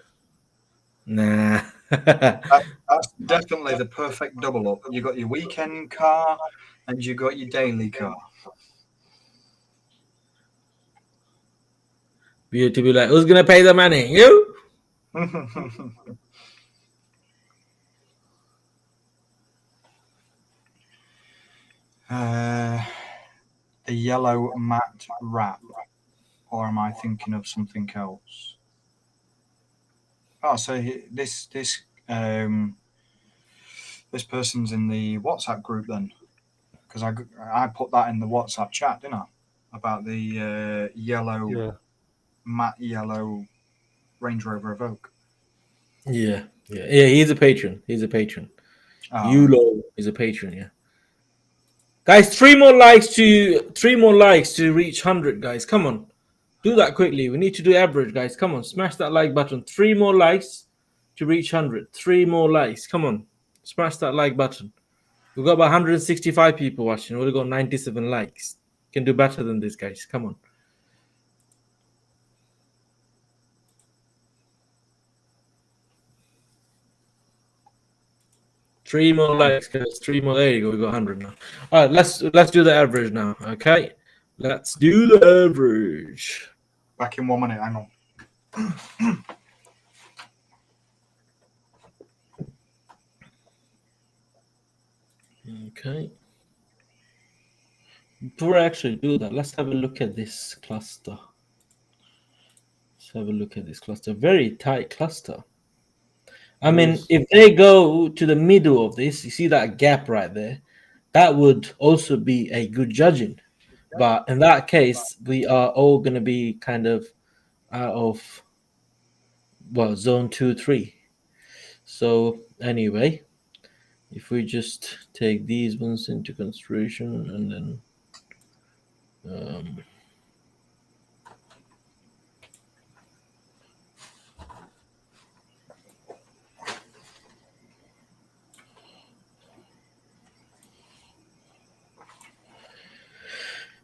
Nah. That's definitely the perfect double up. You got your weekend car and you got your daily car. Beauty be like, who's gonna pay the money? You? The yellow matte wrap, or am I thinking of something else? Oh, so this person's in the WhatsApp group then, because I put that in the WhatsApp chat, didn't I? About the yellow, matte yellow Range Rover Evoque. Yeah. He's a patron. Yulo is a patron. Yeah. Guys, three more likes to reach 100. Guys, come on, do that quickly. We need to do average, guys. Come on, smash that like button. 3 more likes to reach 100. 3 more likes. Come on, smash that like button. We've got about 165 people watching. We've got 97 likes. Can do better than this, guys. Come on. Three more likes, guys. 3 more. There you go. We got 100 now. All right, let's do the average now. Okay, let's do the average. Back in 1 minute. Hang on. Okay. Before I actually do that, let's have a look at this cluster. Very tight cluster. I mean, if they go to the middle of this, you see that gap right there, that would also be a good judging. But in that case, we are all going to be kind of out of, zone 2, 3. So anyway, if we just take these ones into consideration and then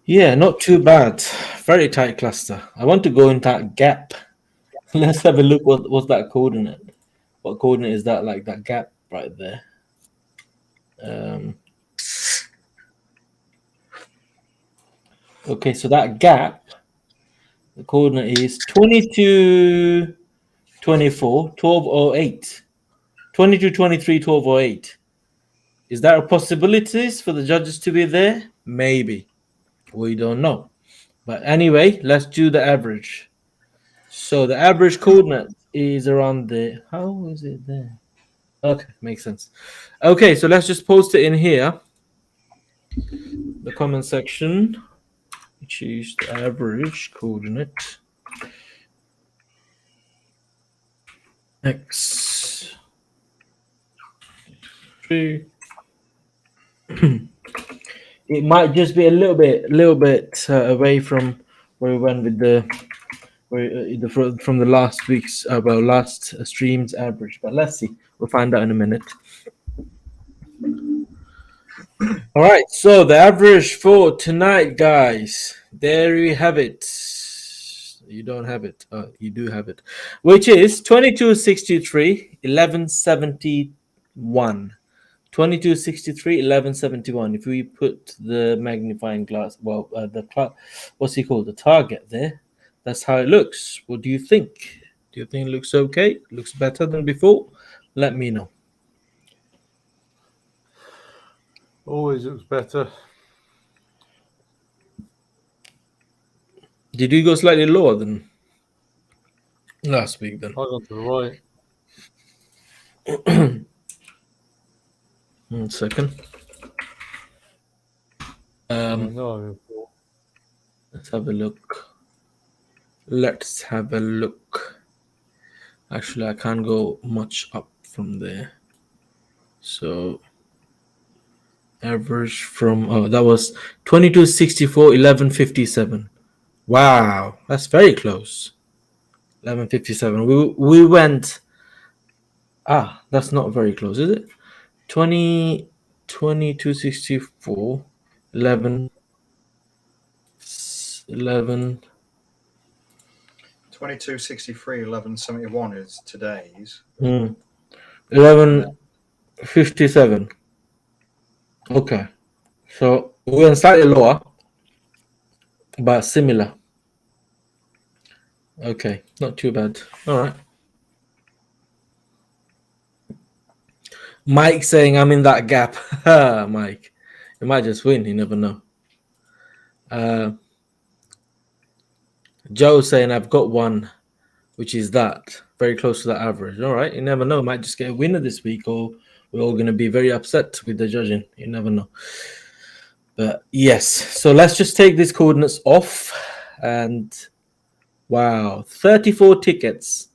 yeah, not too bad. Very tight cluster. I want to go in that gap. Let's have a look. What's that coordinate? What coordinate is that? Like that gap right there. Okay, so that gap, the coordinate is 22, 24, 1208. 22, 23, 1208. Is there a possibilities for the judges to be there? Maybe. We don't know. But anyway, let's do the average. So the average coordinate is around the... How is it there? Okay, makes sense. Okay, so let's just post it in here. The comment section. Choose the average coordinate. X 3. It might just be a little bit away from where we went with from the last week's last stream's average, but let's see. We'll find out in a minute. All right, so the average for tonight, guys. There you have it. You don't have it. You do have it, which is 2263, 1171. 2263, 1171. If we put the magnifying glass, what's he called? The target there. That's how it looks. What do you think? Do you think it looks okay? Looks better than before? Let me know. Always looks better. Did you go slightly lower than last week then? I gone to the right. 1 second. No, Let's have a look. Let's have a look. Actually, I can't go much up from there. So average from that was 2264, 1157. Wow, that's very close. 1157. We went. That's not very close, is it? 2264, 11. 2263, 1171 is today's. 1157. Okay, so we went slightly lower, but similar. Okay, not too bad. All right. Mike saying I'm in that gap. Mike, you might just win. You never know. Joe saying I've got one, which is that very close to the average. All right, you never know. Might just get a winner this week, or we're all going to be very upset with the judging. You never know. But yes, so let's just take these coordinates off, and wow, 34 tickets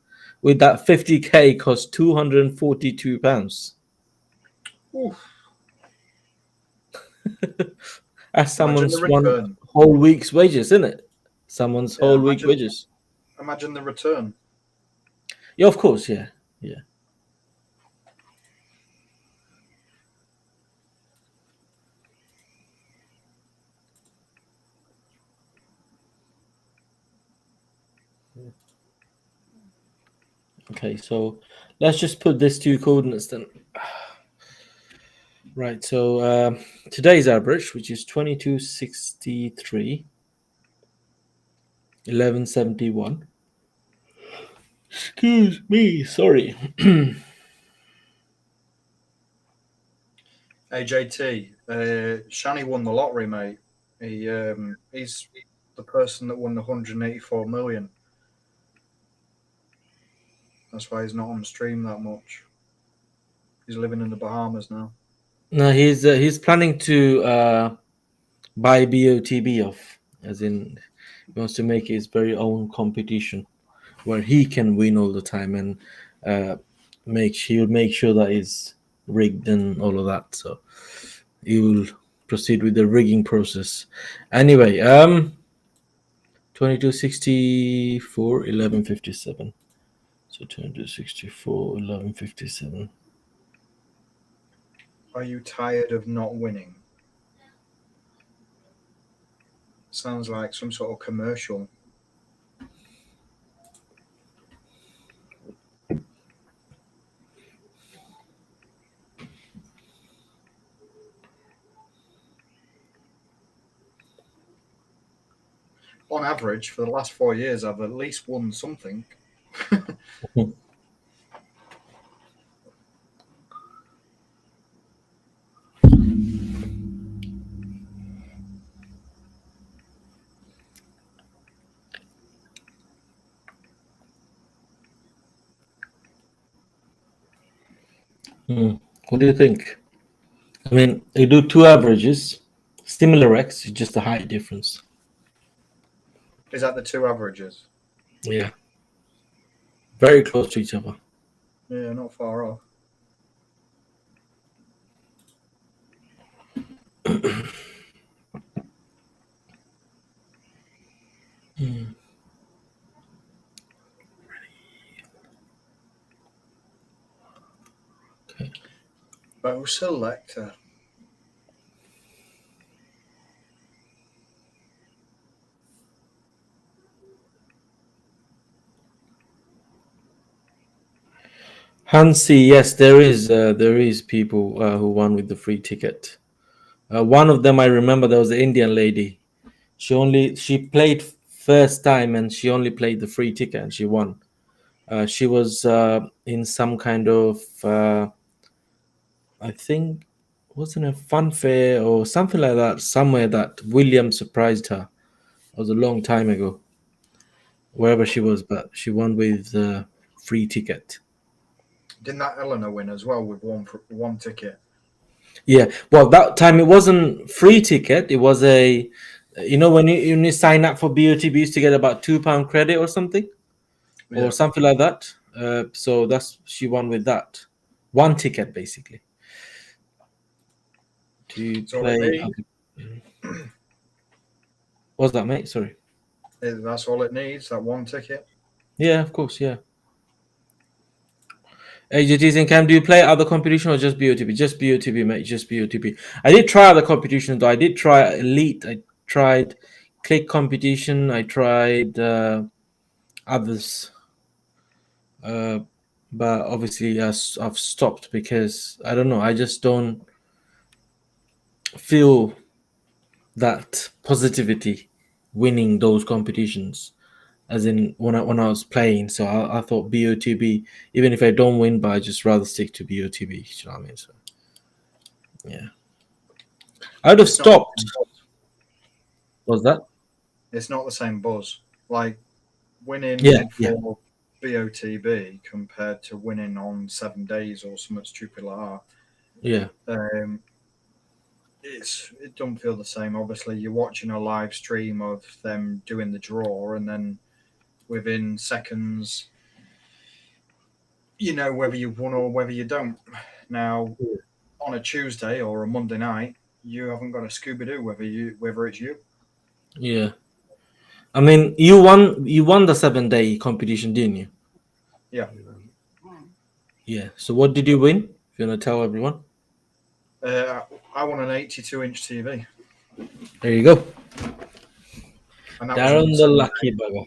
with that 50k cost £242. Oof. That's someone's Imagine the one return. whole week's wages, isn't it? Someone's whole week's wages. Imagine the return. Yeah, of course, yeah. Okay, so let's just put these two coordinates then. Right, so today's average, which is 2263, 1171. Excuse me, sorry. AJT, Shani won the lottery, mate. He's the person that won the 184 million. That's why he's not on stream that much. He's living in the Bahamas now. No, he's planning to buy BOTB off, as in he wants to make his very own competition where he can win all the time, and he'll make sure that it's rigged and all of that. So he will proceed with the rigging process. Anyway, 2264, 1157. So 2264, 1157. Are you tired of not winning? Sounds like some sort of commercial. on average, for the last 4 years, I've at least won something. What do you think? I mean, you do two averages, similar X, it's just a height difference. Is that the two averages? Yeah. Very close to each other. Yeah, not far off. Okay. Bow selector. Hansi, yes, there is people who won with the free ticket. One of them I remember, there was the Indian lady. She played first time and she only played the free ticket and she won. She was in some kind of I think wasn't a fun fair or something like that, somewhere that William surprised her. It was a long time ago, wherever she was, but she won with the free ticket. Didn't that Eleanor win as well with one ticket? Yeah, well, that time it wasn't free ticket. It was a, when you sign up for BOTB, you used to get about £2 credit or something, Yeah. or something like that. So she won with that, one ticket basically. To So play. What's that, mate? Sorry. That's all it needs, that one ticket. Yeah, of course, yeah. AJTs and Cam, do you play other competition or just BOTB? Just BOTB, mate. Just BOTB. I did try other competitions though. I did try Elite. I tried Click competition. I tried others, but obviously I've stopped because I don't know. I just don't feel that positivity winning those competitions. As in when I was playing, so I thought BOTB, even if I don't win, but I just rather stick to BOTB. You know what I mean? So yeah, I would have stopped. Was that? It's not the same buzz. Like winning for BOTB compared to winning on 7 days or something stupid like that. Yeah. It don't feel the same. Obviously, you're watching a live stream of them doing the draw, and then within seconds, you know whether you've won or whether you don't. Now, on a Tuesday or a Monday night, you haven't got a Scooby Doo whether it's you. Yeah. I mean, you won the 7-day competition, didn't you? Yeah. Yeah. So what did you win? If you want to tell everyone. I won an 82-inch TV. There you go. And that Darren was the lucky bugger.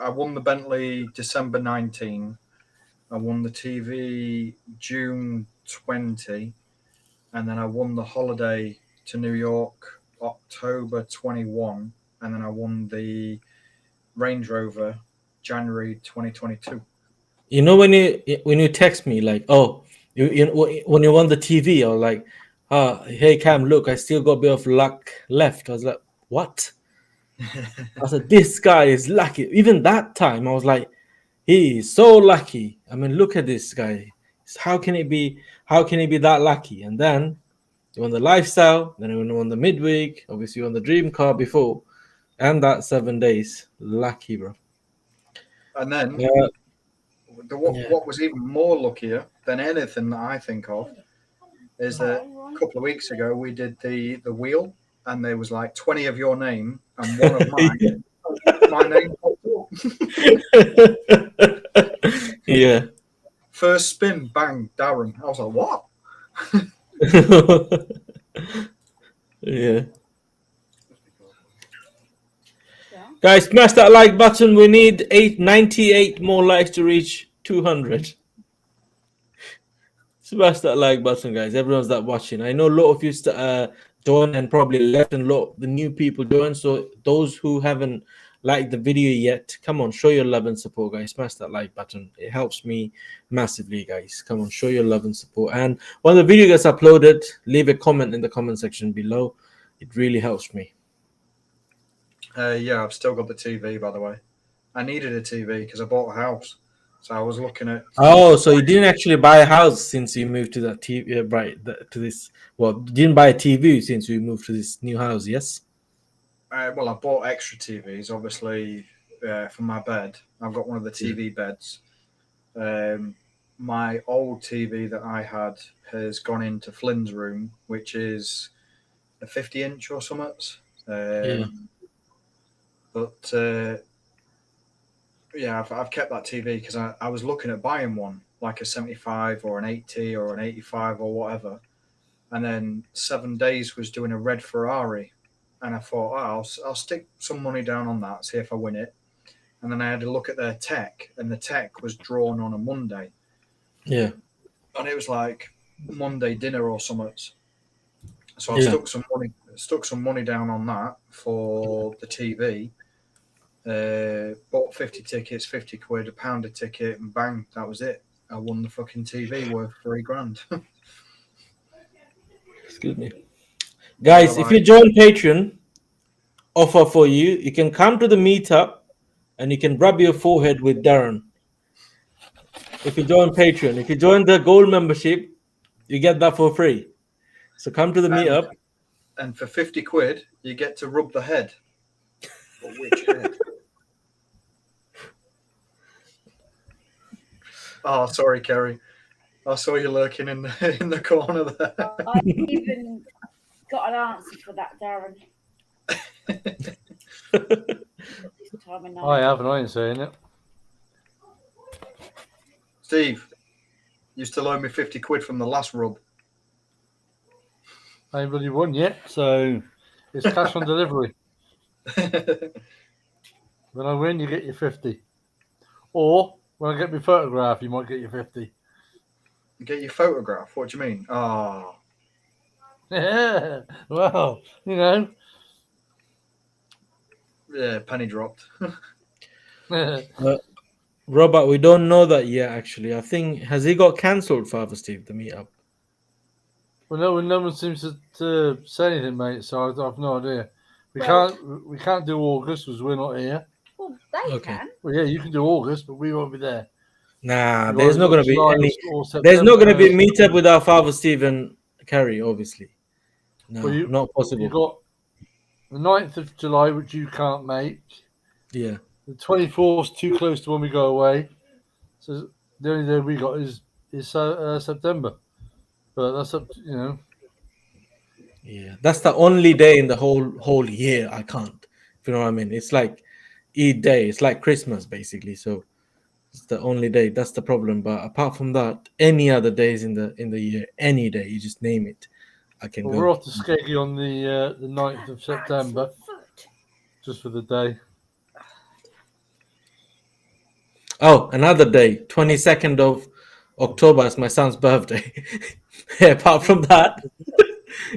I won the Bentley December 19. I won the TV June 20, and then I won the holiday to New York October 21, and then I won the Range Rover January 2022. You know when you text me like, oh, when you won the TV, or like, hey Cam, look, I still got a bit of luck left. I was like, what? I said, this guy is lucky. Even that time, I was like, he is so lucky. I mean, look at this guy. How can he be that lucky? And then you won the lifestyle, then you won the midweek, obviously you won the dream car before, and that 7 days. Lucky, bro. And then what was even more luckier than anything that I think of is that a couple of weeks ago we did the wheel, and there was like 20 of your name and one of mine. My name popped up. Yeah. First spin, bang, Darren. I was like, what? Yeah. Guys, smash that like button. We need 98 more likes to reach 200. Smash that like button, guys. Everyone's that watching. I know a lot of you join and probably left and lot the new people join. So those who haven't liked the video yet, come on, show your love and support, guys. Smash that like button. It helps me massively, guys. Come on, show your love and support. And when the video gets uploaded, leave a comment in the comment section below. It really helps me. Yeah, I've still got the TV, by the way. I needed a TV because I bought a house. So I was looking at. Oh, so you didn't actually buy a house since you moved to that TV, right? To this, well, you didn't buy a TV since you moved to this new house, yes? Well, I bought extra TVs, obviously, for my bed. I've got one of the TV beds. My old TV that I had has gone into Flynn's room, which is a 50-inch or something. But yeah, I've kept that TV because I was looking at buying one, like a 75 or an 80 or an 85 or whatever. And then 7 Days was doing a red Ferrari. And I thought, oh, I'll stick some money down on that, see if I win it. And then I had to look at their tech, and the tech was drawn on a Monday. Yeah. And it was like Monday dinner or something. So I Yeah. stuck some money down on that for the TV. Bought 50 tickets, 50 quid, £1 a ticket, and bang, that was it. I won the fucking TV worth £3,000. Excuse me. Guys, if you join Patreon, offer for you, you can come to the meetup and you can rub your forehead with Darren. If you join Patreon, if you join the gold membership, you get that for free. So come to the meetup. And for 50 quid, you get to rub the head. But which head? Oh, sorry, Kerry. I saw you lurking in the corner there. I've even got an answer for that, Darren. This time of night. I haven't. I ain't saying it. Steve, you still owe me 50 quid from the last rub. I ain't really won yet, so it's cash on delivery. When I win, you get your 50. Or when I get my photograph, you might get your 50. Get your photograph? What do you mean? Oh. Yeah. Well, you know. Yeah, penny dropped. Robert, we don't know that yet, actually. I think, has he got cancelled, Father Steve, the meetup? Well, no one seems to say anything, mate. So I've no idea. We can't do August because we're not here. Well, they can. Well, yeah, you can do August, but we won't be there. Nah, there's not going to be July any. or There's not going to be September. meetup without Father Stephen Carey, obviously. No, Well, not possible. You've got the 9th of July, which you can't make. Yeah. The 24th is too close to when we go away. So the only day we got is September. But that's up to, you know. Yeah, that's the only day in the whole year I can't. If you know what I mean. It's like Eid day. It's like Christmas, basically. So it's the only day. That's the problem. But apart from that, any other days in the year, any day, you just name it, I can Well, go. we're off to Skeggy on the 9th of September, just for the day. Oh, another day, 22nd of October is my son's birthday. Apart from that,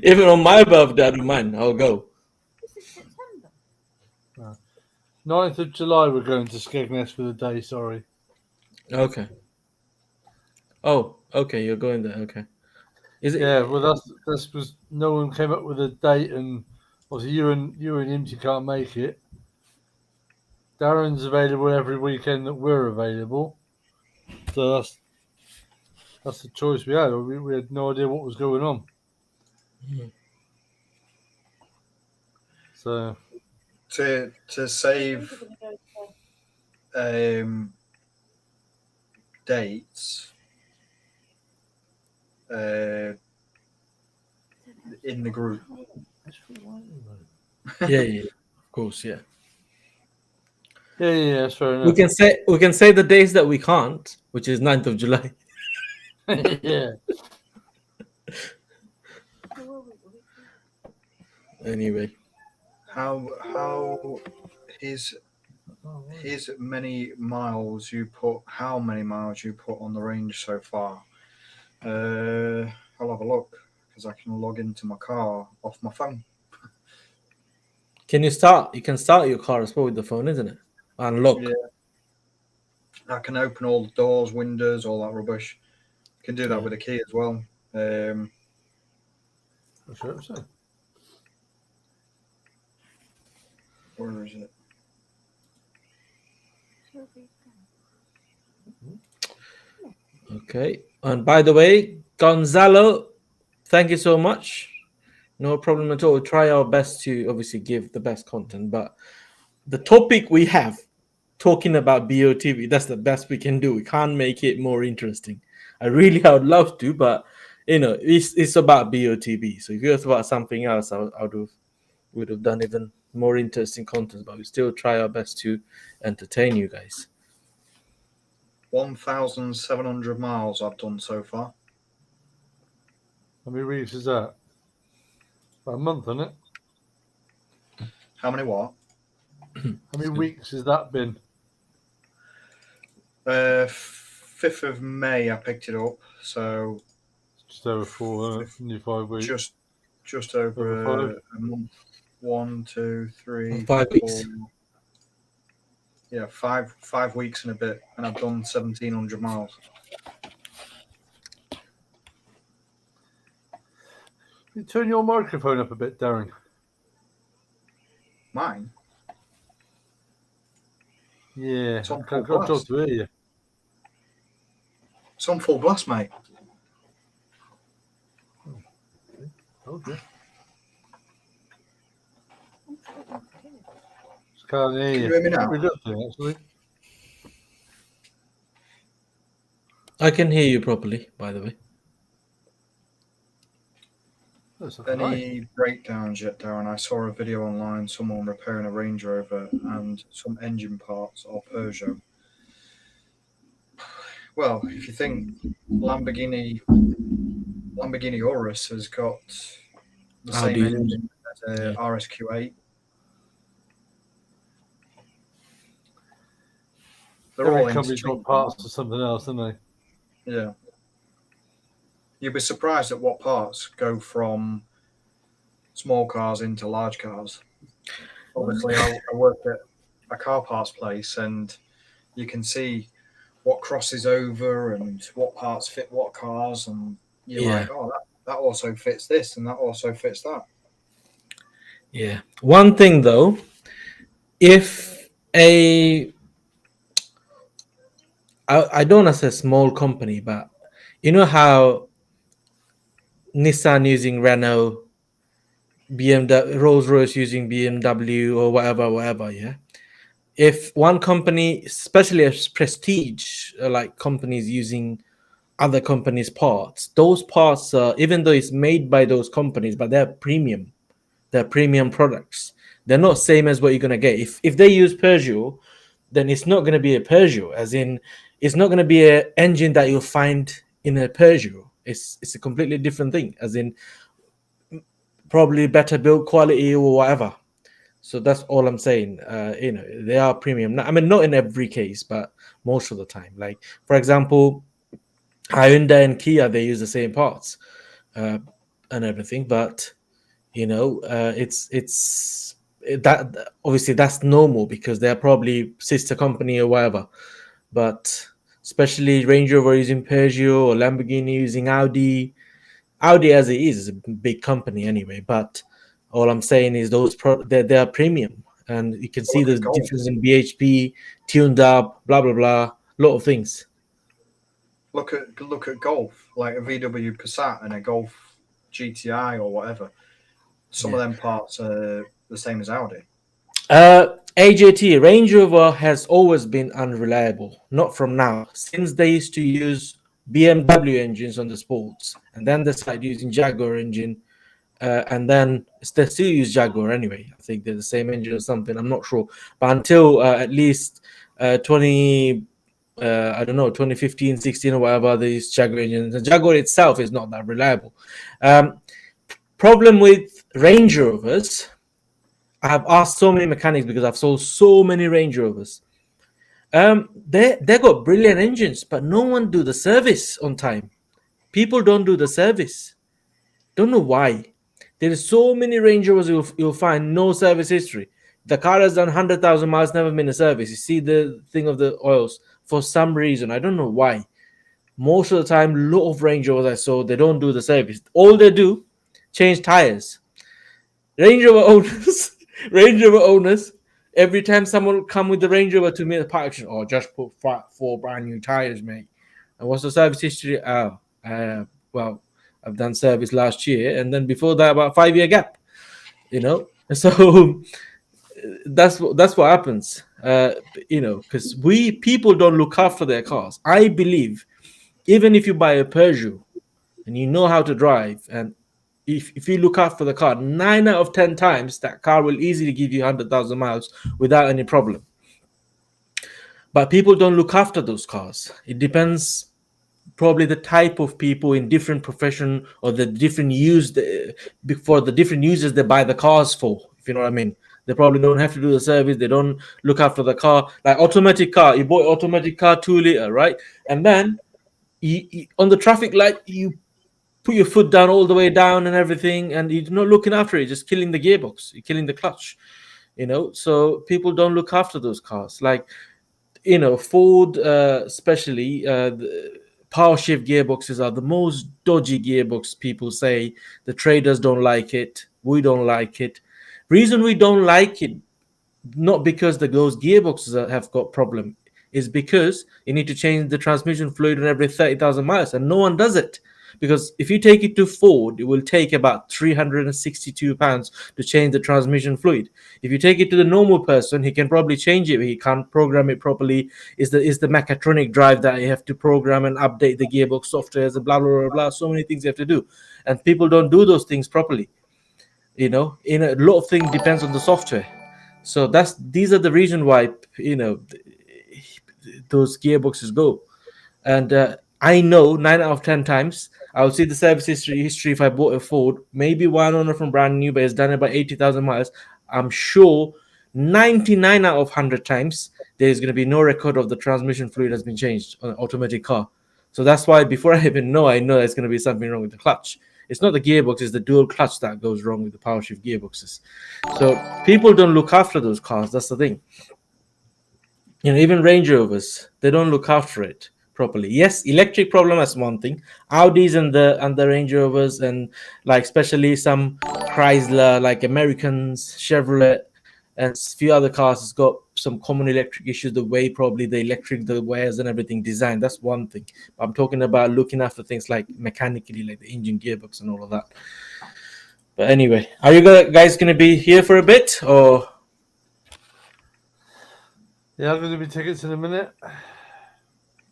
even on my birthday, I don't mind. I'll go. This is September. 9th of July, we're going to Skegness for the day, sorry. Okay. Oh, okay, you're going there. Okay. Is it? Yeah, well, that's was no one came up with a date, and obviously you and Imti can't make it. Darren's available every weekend that we're available, so that's the choice we had. We had no idea what was going on. So To save dates in the group. Yeah, of course, yeah. yeah, that's fair We enough. can say the days that we can't, which is 9th of July. Yeah. Anyway. How his many miles you put? How many miles you put on the range so far? I'll have a look because I can log into my car off my phone. Can you start? You can start your car as well with the phone, isn't it? Unlock. Yeah. I can open all the doors, windows, all that rubbish. Can do that Yeah. with a key as well. Sure, so. Where is it? Okay. And by the way, Gonzalo, thank you so much. No problem at all. We'll try our best to obviously give the best content, but the topic we have talking about BOTB, that's the best we can do. We can't make it more interesting. I would love to, but it's about BOTB. So if it was about something else, would have done even more interesting content, but we still try our best to entertain you guys. 1,700 miles I've done so far. How many weeks is that? About a month, isn't it? How many what? How many weeks has that been? 5th of May I picked it up, so Just over 4, nearly 5 weeks. just over Over a month. 1, 2, 3, 5 weeks. 4. Yeah, 5 weeks and a bit, and I've done 1,700 miles. You turn your microphone up a bit, Darren. Mine? Yeah, It's on I full got blast. to hear you. It's on full blast, mate. Okay. Just can't hear Can you. you hear me now? Pretty good thing, actually. I can hear you properly, by the way. That's okay. Nice. Any breakdowns yet, Darren? I saw a video online, someone repairing a Range Rover and some engine parts or Peugeot. Well, if you think Lamborghini Urus has got the Audi. same engine as a Yeah. RSQ8, they're Every all company's got interchangeable. parts for something else, haven't they? Yeah. You'd be surprised at what parts go from small cars into large cars. Obviously, I work at a car parts place, and you can see what crosses over and what parts fit what cars, and you're Yeah. like, oh, that also fits this, and that also fits that. Yeah. One thing though, if I don't want to say small company, but you know how Nissan using Renault, BMW, Rolls-Royce using BMW or whatever, yeah. If one company, especially as prestige, like companies using other companies' parts, those parts, even though it's made by those companies, but they're premium products. They're not same as what you're gonna get. If they use Peugeot, then it's not gonna be a Peugeot, as in it's not gonna be an engine that you'll find in a Peugeot. It's a completely different thing, as in probably better build quality or whatever. So that's all I'm saying. They are premium. I mean, not in every case, but most of the time. Like for example, Hyundai and Kia, they use the same parts and everything, but it's that obviously that's normal because they're probably sister company or whatever. But especially Range Rover using Peugeot or Lamborghini using Audi as it is a big company anyway. But all I'm saying is they are premium, and you can see Look the at Golf. difference in BHP, tuned up, blah blah blah, a lot of things. Look at Golf, like a VW Passat and a Golf GTI or whatever. Some of them parts are the same as Audi. AJT Range Rover has always been unreliable. Not from now, since they used to use BMW engines on the sports, and then they started using Jaguar engine, and then they still use Jaguar anyway. I think they're the same engine or something. I'm not sure, but until at least 2015, 16 or whatever, they use Jaguar engines. The Jaguar itself is not that reliable. Problem with Range Rovers, I have asked so many mechanics because I've sold so many Range Rovers. They got brilliant engines, but no one do the service on time. People don't do the service. Don't know why. There is so many Range Rovers you'll find no service history. The car has done 100,000 miles, never been a service. You see the thing of the oils for some reason. I don't know why. Most of the time, lot of Range Rovers I saw, they don't do the service. All they do, change tires. Range Rover owners, Range Rover owners, every time someone come with the Range Rover to me at the park auction, oh, just put four brand new tires, mate. And what's the service history? Well, I've done service last year, and then before that, about 5-year gap. So that's what happens. Because people don't look after their cars. I believe, even if you buy a Peugeot and you know how to drive, and if you look after the car, 9 out of 10 times that car will easily give you 100,000 miles without any problem. But people don't look after those cars. It depends probably the type of people in different profession or the different for the different users they buy the cars for, if you know what I mean. They probably don't have to do the service. They don't look after the car. Like automatic car, you bought automatic car 2-liter, right? And then you, on the traffic light, you put your foot down all the way down and everything, and you're not looking after it, just killing the gearbox, you're killing the clutch. So people don't look after those cars. Like, Ford, especially, the power shift gearboxes are the most dodgy gearbox. People say the traders don't like it. We don't like it. Reason we don't like it, not because those gearboxes have got problem, is because you need to change the transmission fluid on every 30,000 miles, and no one does it. Because if you take it to Ford, it will take about £362 to change the transmission fluid. If you take it to the normal person, he can probably change it, but he can't program it properly. Is the mechatronic drive that you have to program and update the gearbox software, blah, blah, blah, blah. So many things you have to do. And people don't do those things properly. In a lot of things depends on the software. So these are the reason why those gearboxes go. And I know 9 out of 10 times I will see the service history if I bought a Ford. Maybe one owner from brand new, but it's done about 80,000 miles. I'm sure 99 out of 100 times there's going to be no record of the transmission fluid has been changed on an automatic car. So that's why before I even know, I know there's going to be something wrong with the clutch. It's not the gearbox, it's the dual clutch that goes wrong with the power shift gearboxes. So people don't look after those cars. That's the thing. Even Range Rovers, they don't look after it properly. Yes, electric problem is one thing. Audis and the Range Rovers, and like especially some Chrysler, like Americans, Chevrolet, and a few other cars has got some common electric issues. The way probably the wires and everything designed. That's one thing. But I'm talking about looking after things like mechanically, like the engine, gearbox, and all of that. But anyway, are you guys going to be here for a bit, or? Yeah, I'm going to be tickets in a minute.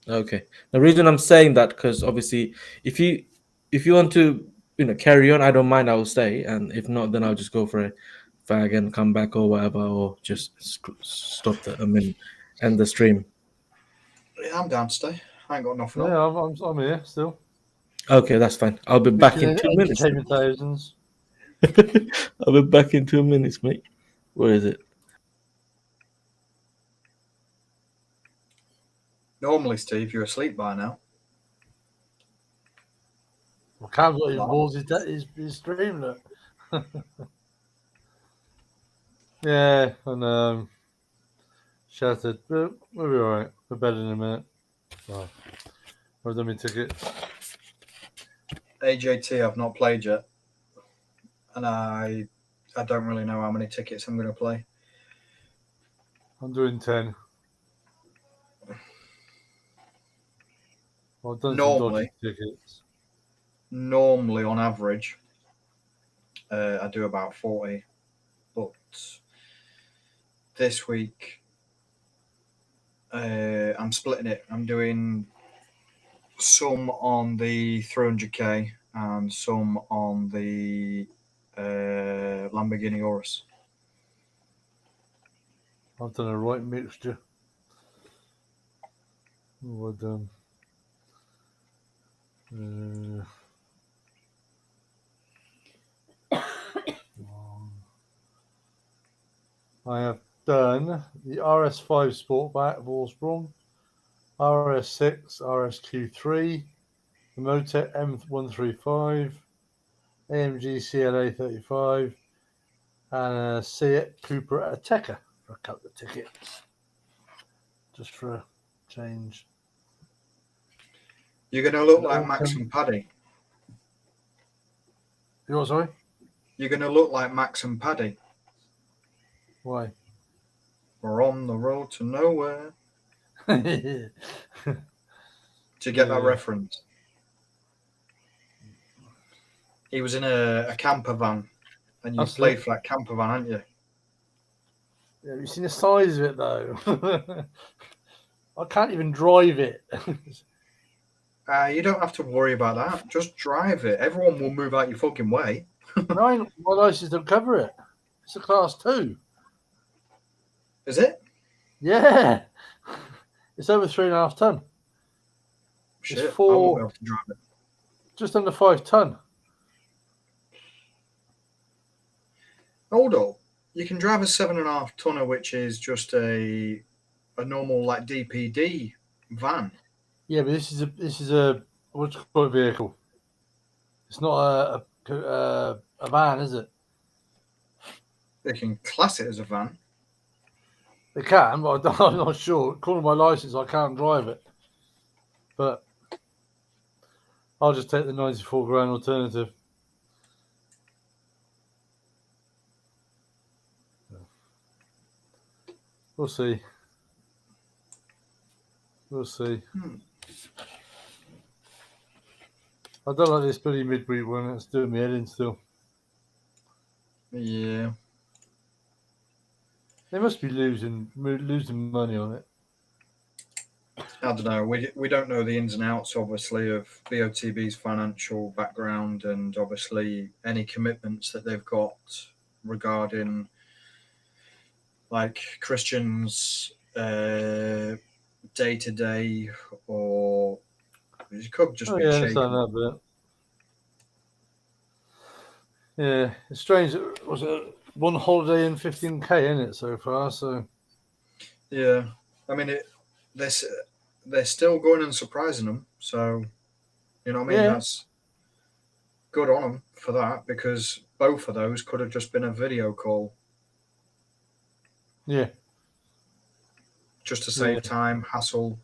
Okay. The reason I'm saying that, because obviously, if you want to carry on, I don't mind. I will stay, and if not, then I'll just go for a fag and come back or whatever, or just stop end the stream. Yeah, I'm down to stay. I ain't got nothing on. Yeah, I'm here still. Okay, that's fine. I'll be back in 2 minutes. Thousands. I'll be back in 2 minutes, mate. Where is it? Normally, Steve, you're asleep by now. Well, Cam got his balls. He's streaming it. Yeah, and shattered. But we'll be all right. We're better in a minute. So, I've done my tickets. AJT, I've not played yet, and I don't really know how many tickets I'm going to play. I'm doing 10. I've done some dodgy tickets. Normally, on average, I do about 40, but this week I'm splitting it. I'm doing some on the 300k and some on the Lamborghini Urus. I've done a right mixture. What I've done. I have done the RS5 Sportback Wolfsbrong, RS6, RSQ3, the Motec M135, AMG CLA 35, and a Seat Cooper Ateca for a couple of tickets. Just for a change. You're going to look like Max and Paddy. You what, sorry? You're going to look like Max and Paddy. Why? We're on the road to nowhere. Yeah. To get that reference. He was in a camper van, and you played for that camper van, haven't you? Yeah, have you seen the size of it, though? I can't even drive it. You don't have to worry about that. Just drive it. Everyone will move out your fucking way. My license don't cover it. It's a class 2. Is it? Yeah. It's over 3.5 ton. Shit, it's I won't be able to drive it. Just under 5 ton. Hold up. You can drive a 7.5 tonner, which is just a normal like DPD van. Yeah, but this is a what's it called vehicle. It's not a van, is it? They can class it as a van. They can, but I'm not sure. According to my license, I can't drive it. But I'll just take the 94 grand alternative. We'll see. We'll see. I don't like this bloody midweek one. It's doing me head in still. Yeah. They must be losing money on it. I don't know. We don't know the ins and outs, obviously, of BOTB's financial background and obviously any commitments that they've got regarding like Christians day-to-day, or it could just be shaky. That bit. Yeah, it's strange. Was it one holiday and 15k in it so far? So yeah, I mean they're still going and surprising them. So you know what I mean? Yeah. That's good on them for that, because both of those could have just been a video call. Yeah. Just to save time, hassle,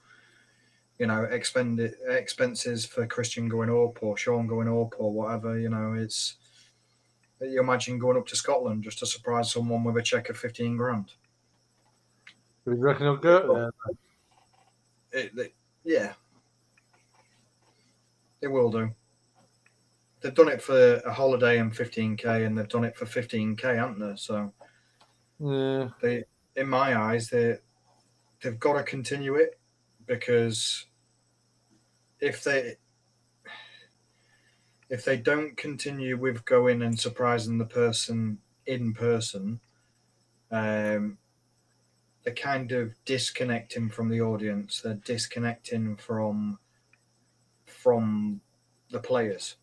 you know, expenses for Christian going up or Sean going up or whatever. You know, it's, you imagine going up to Scotland just to surprise someone with a check of 15 grand. Do you reckon it'll go there? Yeah, it will do. They've done it for a holiday and 15k, and they've done it for 15k, haven't they? So, yeah, in my eyes, they've got to continue it, because if they don't continue with going and surprising the person in person, they're kind of disconnecting from the audience. They're disconnecting from the players.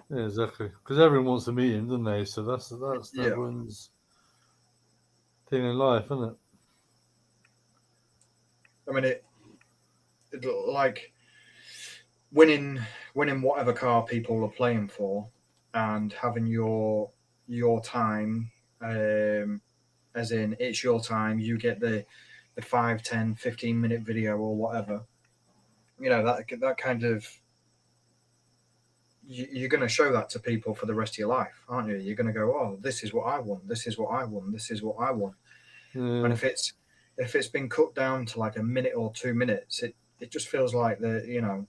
Yeah, exactly. Because everyone wants to meet him, don't they? So that's everyone's thing in life, isn't it? I mean, it like winning whatever car people are playing for, and having your time, as in it's your time, you get the 5, 10, 15-minute video or whatever. You know, that kind of, you're going to show that to people for the rest of your life, aren't you? You're going to go, oh, this is what I want, this is what I want, this is what I want. Yeah. And if it's been cut down to like a minute or 2 minutes, it just feels like it's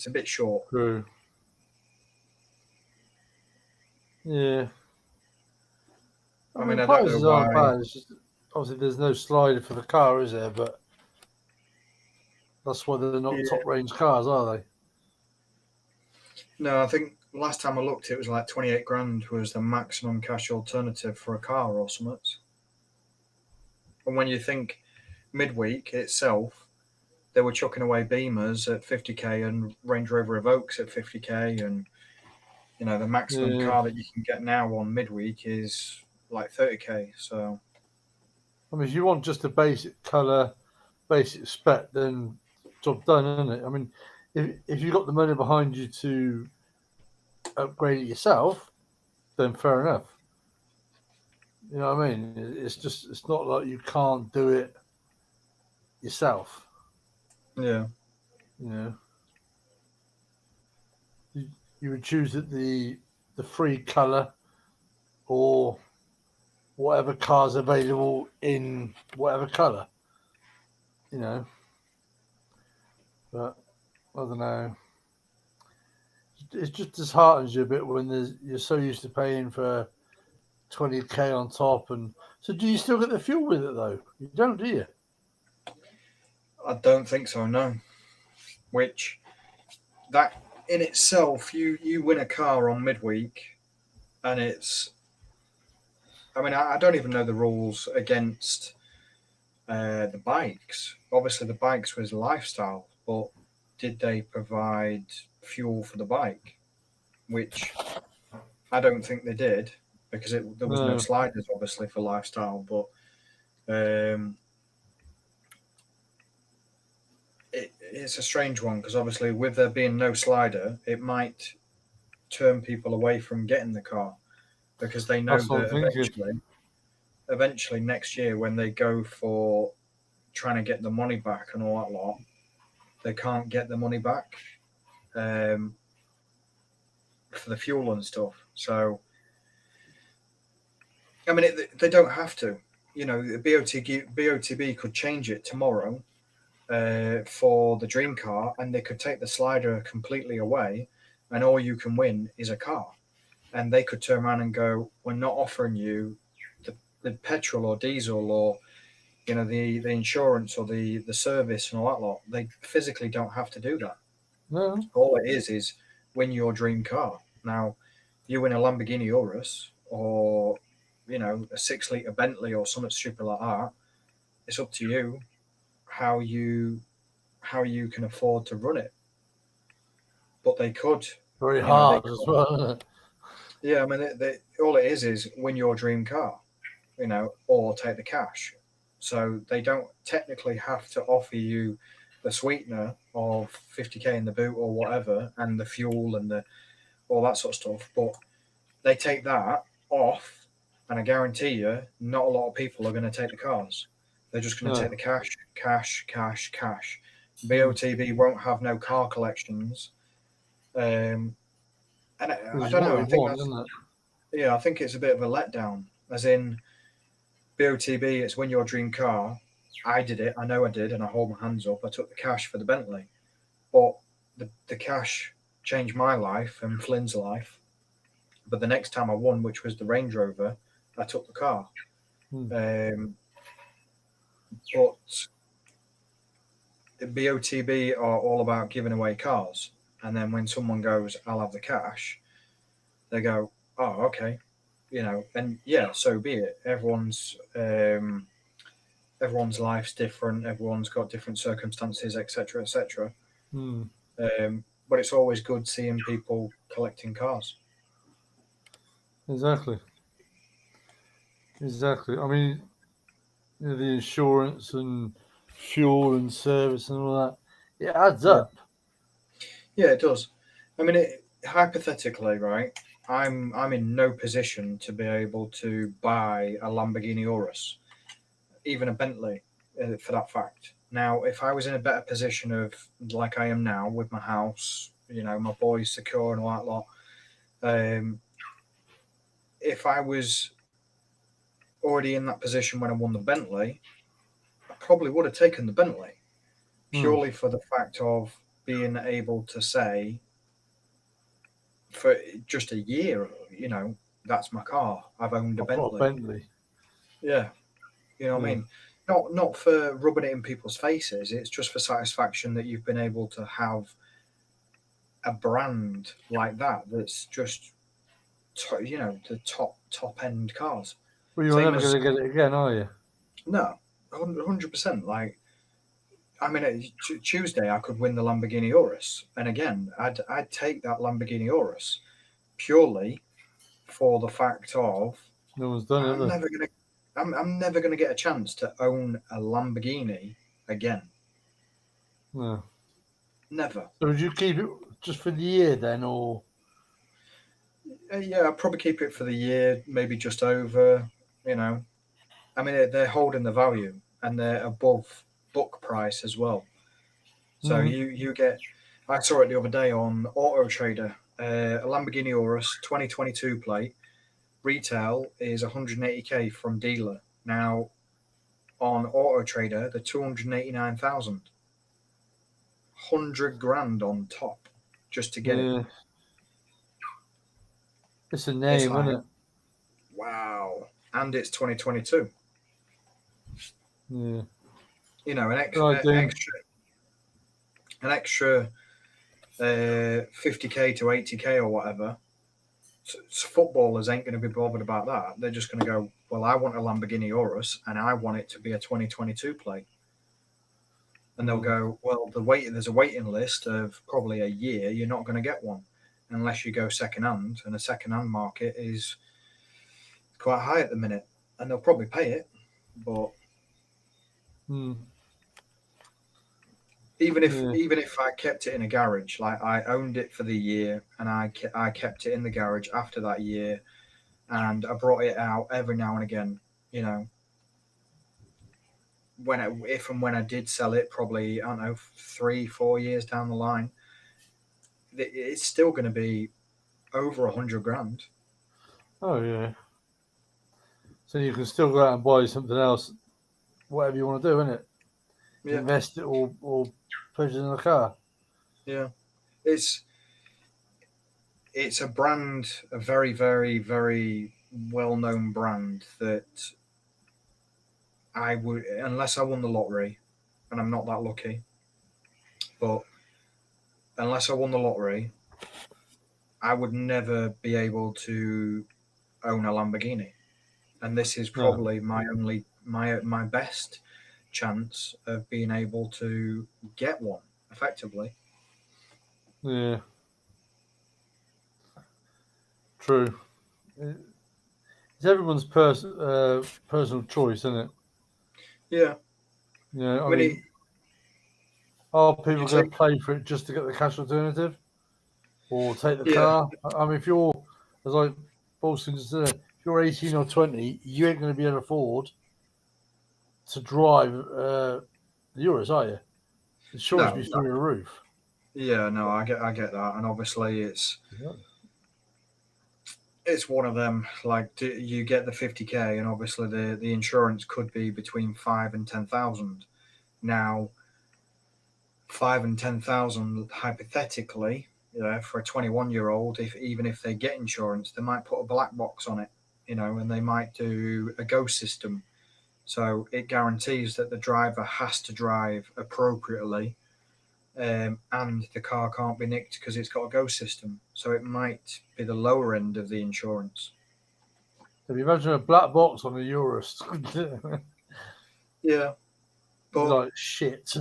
a bit short. True. Yeah. I mean, I don't know why. Bad. It's just, obviously, there's no slider for the car, is there? But that's why they're not top range cars, are they? No, I think last time I looked, it was like 28 grand was the maximum cash alternative for a car or something. And when you think midweek itself, they were chucking away Beamers at 50k and Range Rover Evokes at 50k, and you know the maximum car that you can get now on midweek is like 30k. So, I mean, if you want just a basic colour, basic spec, then job done, isn't it? I mean, if you got the money behind you to upgrade it yourself, then fair enough. You know what I mean? It's not like you can't do it yourself. Yeah. You know, you would choose the free color or whatever car's available in whatever color. You know, but I don't know. It just disheartens you a bit when you're so used to paying for 20k on top. And so, do you still get the fuel with it though? You don't, do you? I don't think so, no. Which, that in itself, you win a car on midweek, and it's. I mean, I don't even know the rules against the bikes. Obviously, the bikes was lifestyle, but did they provide fuel for the bike? Which I don't think they did, because there was no No. sliders, obviously, for lifestyle. But it's a strange one, because obviously, with there being no slider, it might turn people away from getting the car, because they know That's what I'm that thinking. eventually next year, when they go for trying to get the money back and all that lot, they can't get the money back for the fuel and stuff. So, I mean, they don't have to. You know, BOTB could change it tomorrow for the dream car, and they could take the slider completely away, and all you can win is a car. And they could turn around and go, "We're not offering you the petrol or diesel or the insurance or the service and all that lot." They physically don't have to do that. No. All it is win your dream car. Now, you win a Lamborghini Urus or a 6 litre Bentley or something stupid like that. It's up to you how you can afford to run it. But they could. Very They hard could. as well, isn't it? Yeah, I mean, all it is win your dream car, or take the cash. So they don't technically have to offer you the sweetener of 50k in the boot or whatever, and the fuel and all that sort of stuff. But they take that off, and I guarantee you, not a lot of people are going to take the cars. They're just going to take the cash, cash, cash, cash. BOTB won't have no car collections. And I don't know. I think I think it's a bit of a letdown. As in, BOTB, it's win your dream car. I did it. I know I did, and I hold my hands up. I took the cash for the Bentley, but the cash changed my life and Flynn's life. But the next time I won, which was the Range Rover, I took the car. But BOTB are all about giving away cars, and then when someone goes, "I'll have the cash," they go, "Oh, okay," and yeah, so be it. Everyone's life's different. Everyone's got different circumstances, etc., etc. But it's always good seeing people collecting cars. Exactly. I mean, the insurance and fuel and service and all that, it adds up. Yeah, it does. I mean, hypothetically, right? I'm in no position to be able to buy a Lamborghini Urus, even a Bentley, for that fact. Now, if I was in a better position of like I am now with my house, my boys secure and all that lot, if I was already in that position when I won the Bentley, I probably would have taken the Bentley purely for the fact of being able to say for just a year, that's my car. I've owned a Bentley. Yeah. You know what I mean? Not for rubbing it in people's faces. It's just for satisfaction that you've been able to have a brand like that that's just, the top end cars. Well, you're never going to get it again, are you? No, 100%. Like, I mean, Tuesday I could win the Lamborghini Urus, and again, I'd take that Lamborghini Urus purely for the fact of no one's done it. I'm never gonna get a chance to own a Lamborghini again. No, never. So would you keep it just for the year then, or? Yeah, I'd probably keep it for the year, maybe just over. You know, I mean, they're holding the value and they're above book price as well. So Mhm. you get. I saw it the other day on Auto Trader. A Lamborghini Urus 2022 plate retail is 180k from dealer. Now on Auto Trader, they're 289,000. 100 grand on top just to get it. Yeah. It's a It's name, like, isn't it? wow. And it's 2022. Yeah. You know, Right, Dean. an extra 50k to 80k or whatever. So footballers ain't going to be bothered about that. They're just going to go, well, I want a Lamborghini Urus and I want it to be a 2022 plate. And they'll go, well, there's a waiting list of probably a year. You're not going to get one unless you go second hand, and the second hand market is quite high at the minute, and they'll probably pay it. But Hmm. even Yeah. if I kept it in a garage, like I owned it for the year, and I kept it in the garage after that year, and I brought it out every now and again, you know, if and when I did sell it, probably I don't know 3-4 years down the line, it's still going to be over 100 grand. Oh yeah. So you can still go out and buy something else, whatever you want to do, innit? Yeah, Invest it or put it in a car. yeah. It's it's a brand, a very very very well known brand that I would, unless I won the lottery, and I'm not that lucky, but unless I won the lottery, I would never be able to own a Lamborghini. And this is No. probably my best chance of being able to get one effectively. Yeah. True. It's everyone's personal choice, isn't it? Yeah, You know, I I mean, mean, are you people going take to play for it just to get the cash alternative, or take the yeah, car? I mean, if you're, as I Bolson just said, if you're 18 or 20, you ain't going to be able to afford to drive the Euros, are you? The insurance no, be through the roof. yeah, no, I get that, and obviously it's one of them. Like, you get the 50k, and obviously the insurance could be between 5 and 10,000. Now, 5 and 10,000 hypothetically, you know, for a 21-year-old, if they get insurance, they might put a black box on it, you know, and they might do a go system. So it guarantees that the driver has to drive appropriately, and the car can't be nicked because it's got a go system. So it might be the lower end of the insurance. If you imagine a black box on a Eurus, Yeah, but like shit.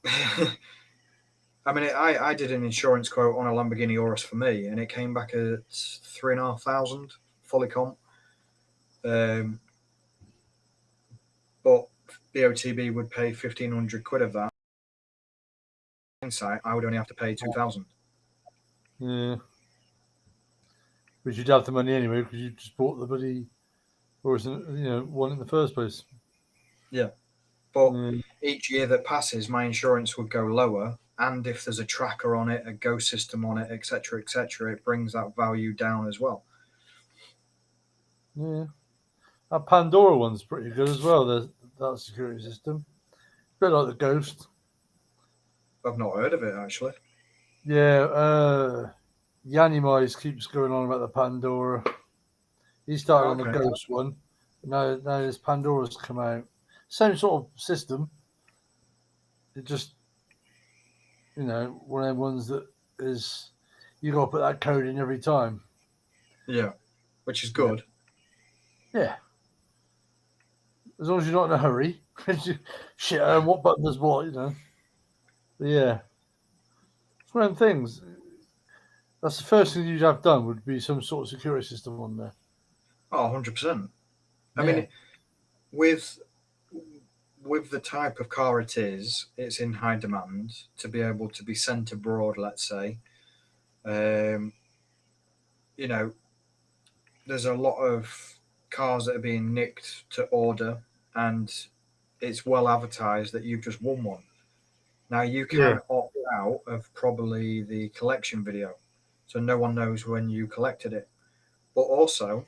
I mean, I did an insurance quote on a Lamborghini Urus for me, and it came back at 3,500 fully comp. But BOTB would pay 1,500 quid of that. In hindsight, I would only have to pay 2,000. Yeah. But you'd have the money anyway because you just bought the bloody, or one in the first place. Yeah, but Yeah. each year that passes, my insurance would go lower, and if there's a tracker on it, a go system on it, etc., etc., it brings that value down as well. Yeah. That Pandora one's pretty good as well. That security system. A bit like the Ghost. I've not heard of it actually. Yeah. Yanimais keeps going on about the Pandora. He started on the Okay. Ghost one. Now this Pandora's come out. Same sort of system. It just, one of them ones that is, you got to put that code in every time. Yeah, which is good. Yeah. As long as you're not in a hurry. Shit, what button does what, But yeah. It's one of them things. That's the first thing you'd have done would be some sort of security system on there. Oh, 100%. I Yeah. mean, with the type of car it is, it's in high demand to be able to be sent abroad, let's say. you know, there's a lot of cars that are being nicked to order, and it's well advertised that you've just won one. Now you can opt out of probably the collection video, so no one knows when you collected it. But also,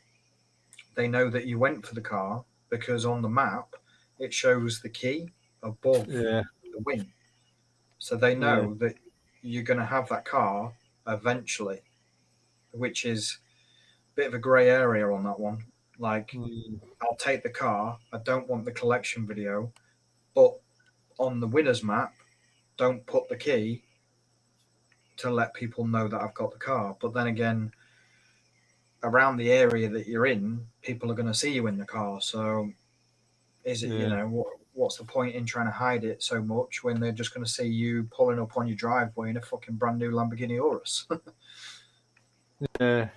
they know that you went for the car because on the map it shows the key above Yeah. the win. So they know that you're going to have that car eventually, which is a bit of a grey area on that one. Like, I'll take the car, I don't want the collection video, but on the winner's map, don't put the key to let people know that I've got the car. But then again, around the area that you're in, people are going to see you in the car. So is it, you know, what's the point in trying to hide it so much when they're just going to see you pulling up on your driveway in a fucking brand new Lamborghini Urus? Yeah,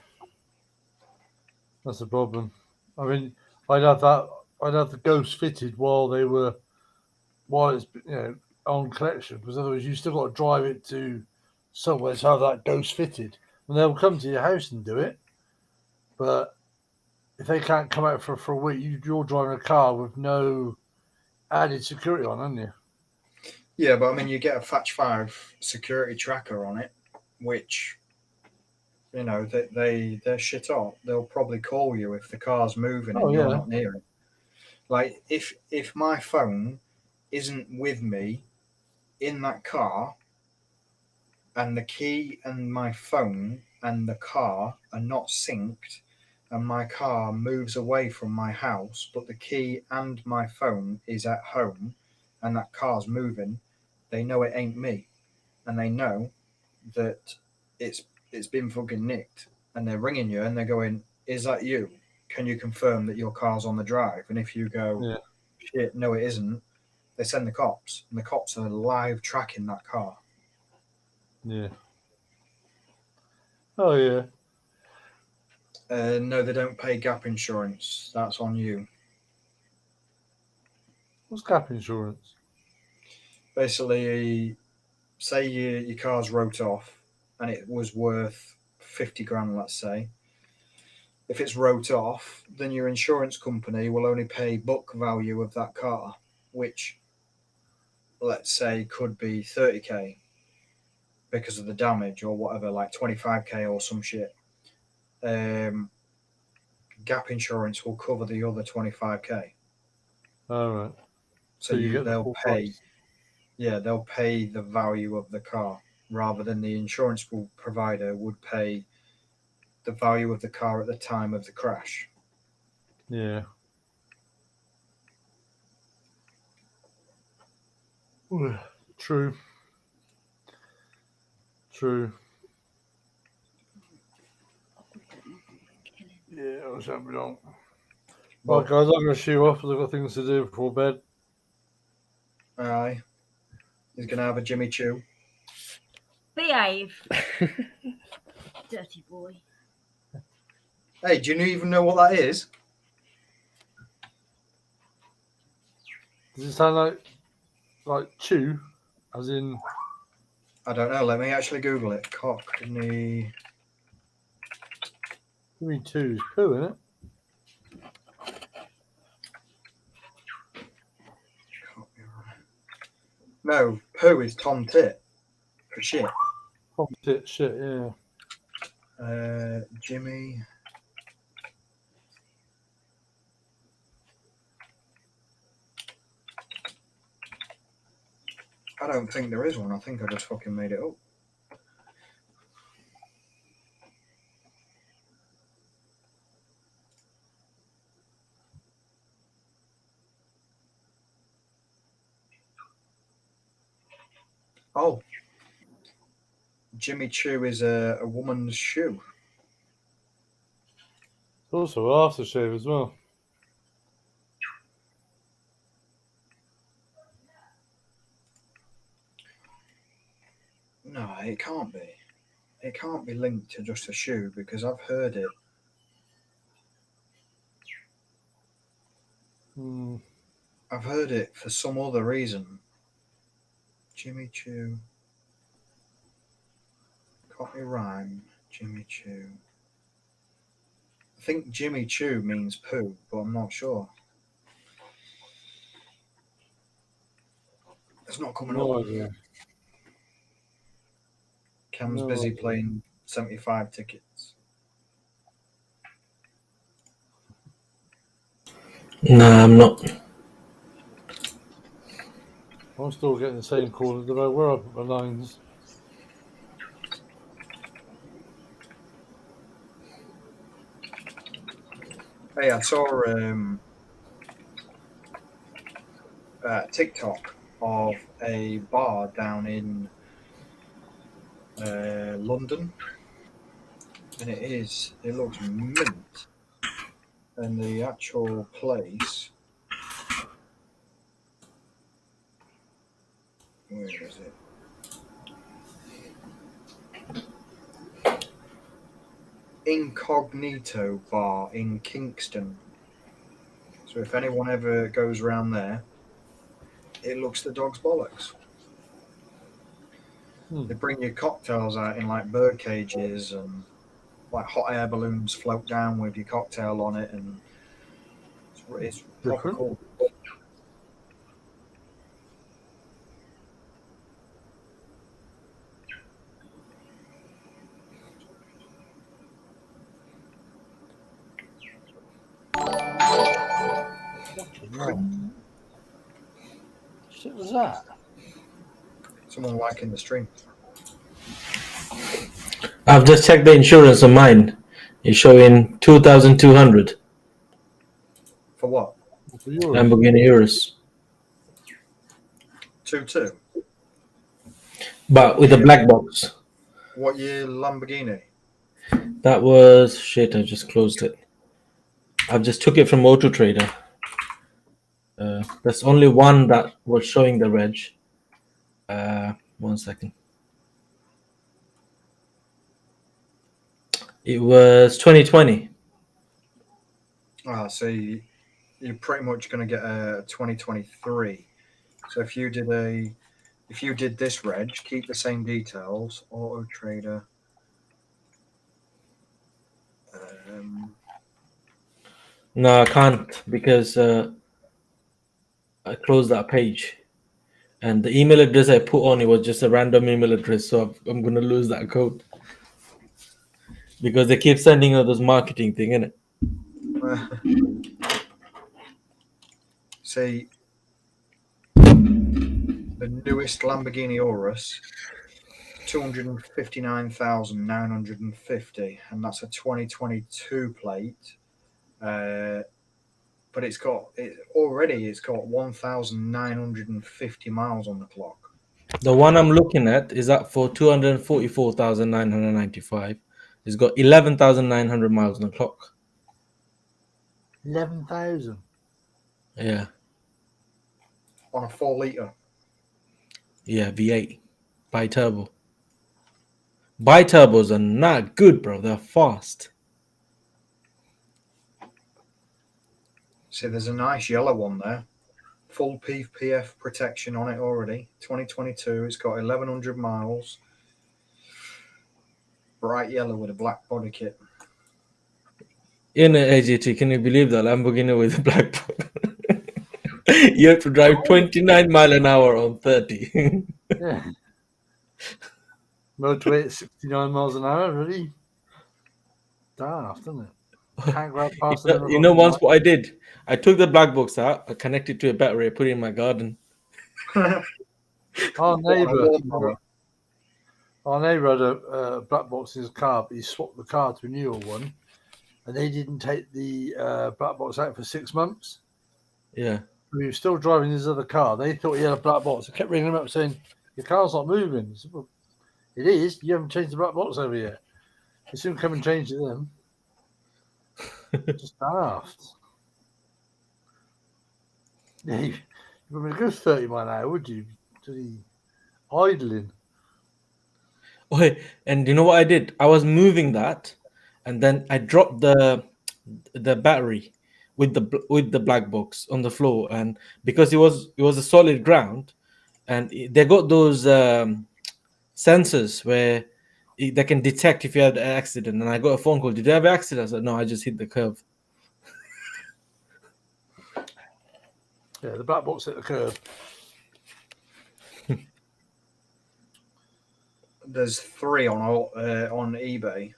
that's the problem. I mean, I'd have the ghost fitted while it's on collection, because otherwise you still got to drive it to somewhere to have that ghost fitted. And they'll come to your house and do it, but if they can't come out for a week, you're driving a car with no added security on, aren't you? Yeah, but I mean, you get a Fatch 5 security tracker on it, which, you know, they're shit up. They'll probably call you if the car's moving and you're not near it. Like, if my phone isn't with me in that car, and the key and my phone and the car are not synced, and my car moves away from my house, but the key and my phone is at home, and that car's moving, they know it ain't me, and they know that it's been fucking nicked, and they're ringing you and they're going, "Is that you? Can you confirm that your car's on the drive?" And if you go, "Shit, no, it isn't," they send the cops, and the cops are live tracking that car. Yeah. Oh yeah. No, they don't pay gap insurance. That's on you. What's gap insurance? Basically, say your car's wrote off and it was worth 50 grand, let's say. If it's wrote off, then your insurance company will only pay book value of that car, which, let's say, could be 30k because of the damage or whatever, like 25k or some shit. Gap insurance will cover the other 25k. All right. So you get they'll the full pay. price. Yeah, they'll pay the value of the car rather than the insurance provider would pay the value of the car at the time of the crash. Yeah. True. Yeah, I was having on. Well, guys, I'm going to shoot off because I've got things to do before bed. Aye. He's going to have a Jimmy Chew. Behave. Dirty boy. Hey, do you even know what that is? Does it sound like chew, as in? I don't know. Let me actually Google it. Cockney. You mean two is poo, isn't it? No, poo is Tom Tit for shit. Tom Tit shit, yeah. Jimmy. I don't think there is one. I think I just fucking made it up. Oh. Jimmy Chew is a woman's shoe. Also aftershave as well. No, it can't be. It can't be linked to just a shoe because I've heard it. I've heard it for some other reason. Jimmy Chew. Copy rhyme. Jimmy Chew. I think Jimmy Choo means poo, but I'm not sure. It's not coming No up. idea. Cam's No busy idea. playing 75 tickets. Nah, I'm not. I'm still getting the same call that I were up at my lines. Hey, I saw TikTok of a bar down in London, and it looks mint, and the actual place, where is it? Incognito Bar in Kingston. So if anyone ever goes around there, it looks the dog's bollocks. They bring you cocktails out in like bird cages, and like hot air balloons float down with your cocktail on it, and it's proper Different. cool. Fucking hell. Shit was that? Someone liking the stream. I've just checked the insurance on mine. It's showing 2,200 For what? For yours? Lamborghini Urus, 2-2. but with a black box. What year Lamborghini? That was shit. I just closed it. I've just took it from Auto Trader. There's only one that was showing the reg. 1 second. It was 2020. So you're pretty much going to get a 2023. So if you did this reg, keep the same details. Auto Trader. No, I can't because I closed that page, and the email address I put on it was just a random email address. So I'm gonna lose that code because they keep sending out those marketing thing, innit? See, the newest Lamborghini Urus, 259,950, and that's a 2022 plate. But it's got 1,950 miles on the clock. The one I'm looking at is up for 244,995. It's got 11,900 miles on the clock. 11,000. Yeah, On a 4-litre. yeah, V8 bi-turbo. Bi-turbos are not good, bro. They're fast. See, there's a nice yellow one there. Full PPF protection on it already. 2022. It's got 1,100 miles. Bright yellow with a black body kit. In an AGT, can you believe that Lamborghini with a black box? You have to drive 29 mile an hour on 30. Yeah. Motorway at 69 miles an hour, really? Daft, isn't it? Can't grab past You know, once what I did, I took the black box out, I connected to a battery, I put it in my garden. Our neighbour had a black box in his car, but he swapped the car to a newer one, and they didn't take the black box out for 6 months. Yeah. He was still driving his other car. They thought he had a black box. I kept ringing him up saying, "Your car's not moving." He said, "Well, it is. You haven't changed the black box over yet." They soon come and change it then. Just daft. Yeah, you wouldn't go 30 mile an hour, would you? To the idling. Okay, and you know what I did? I was moving that, and then I dropped the battery with the black box on the floor, and because it was a solid ground, and they got those sensors where they can detect if you had an accident. And I got a phone call. Did you have an accident? I said, no, I just hit the curve. Yeah, the black box at the curb. There's 3 on eBay.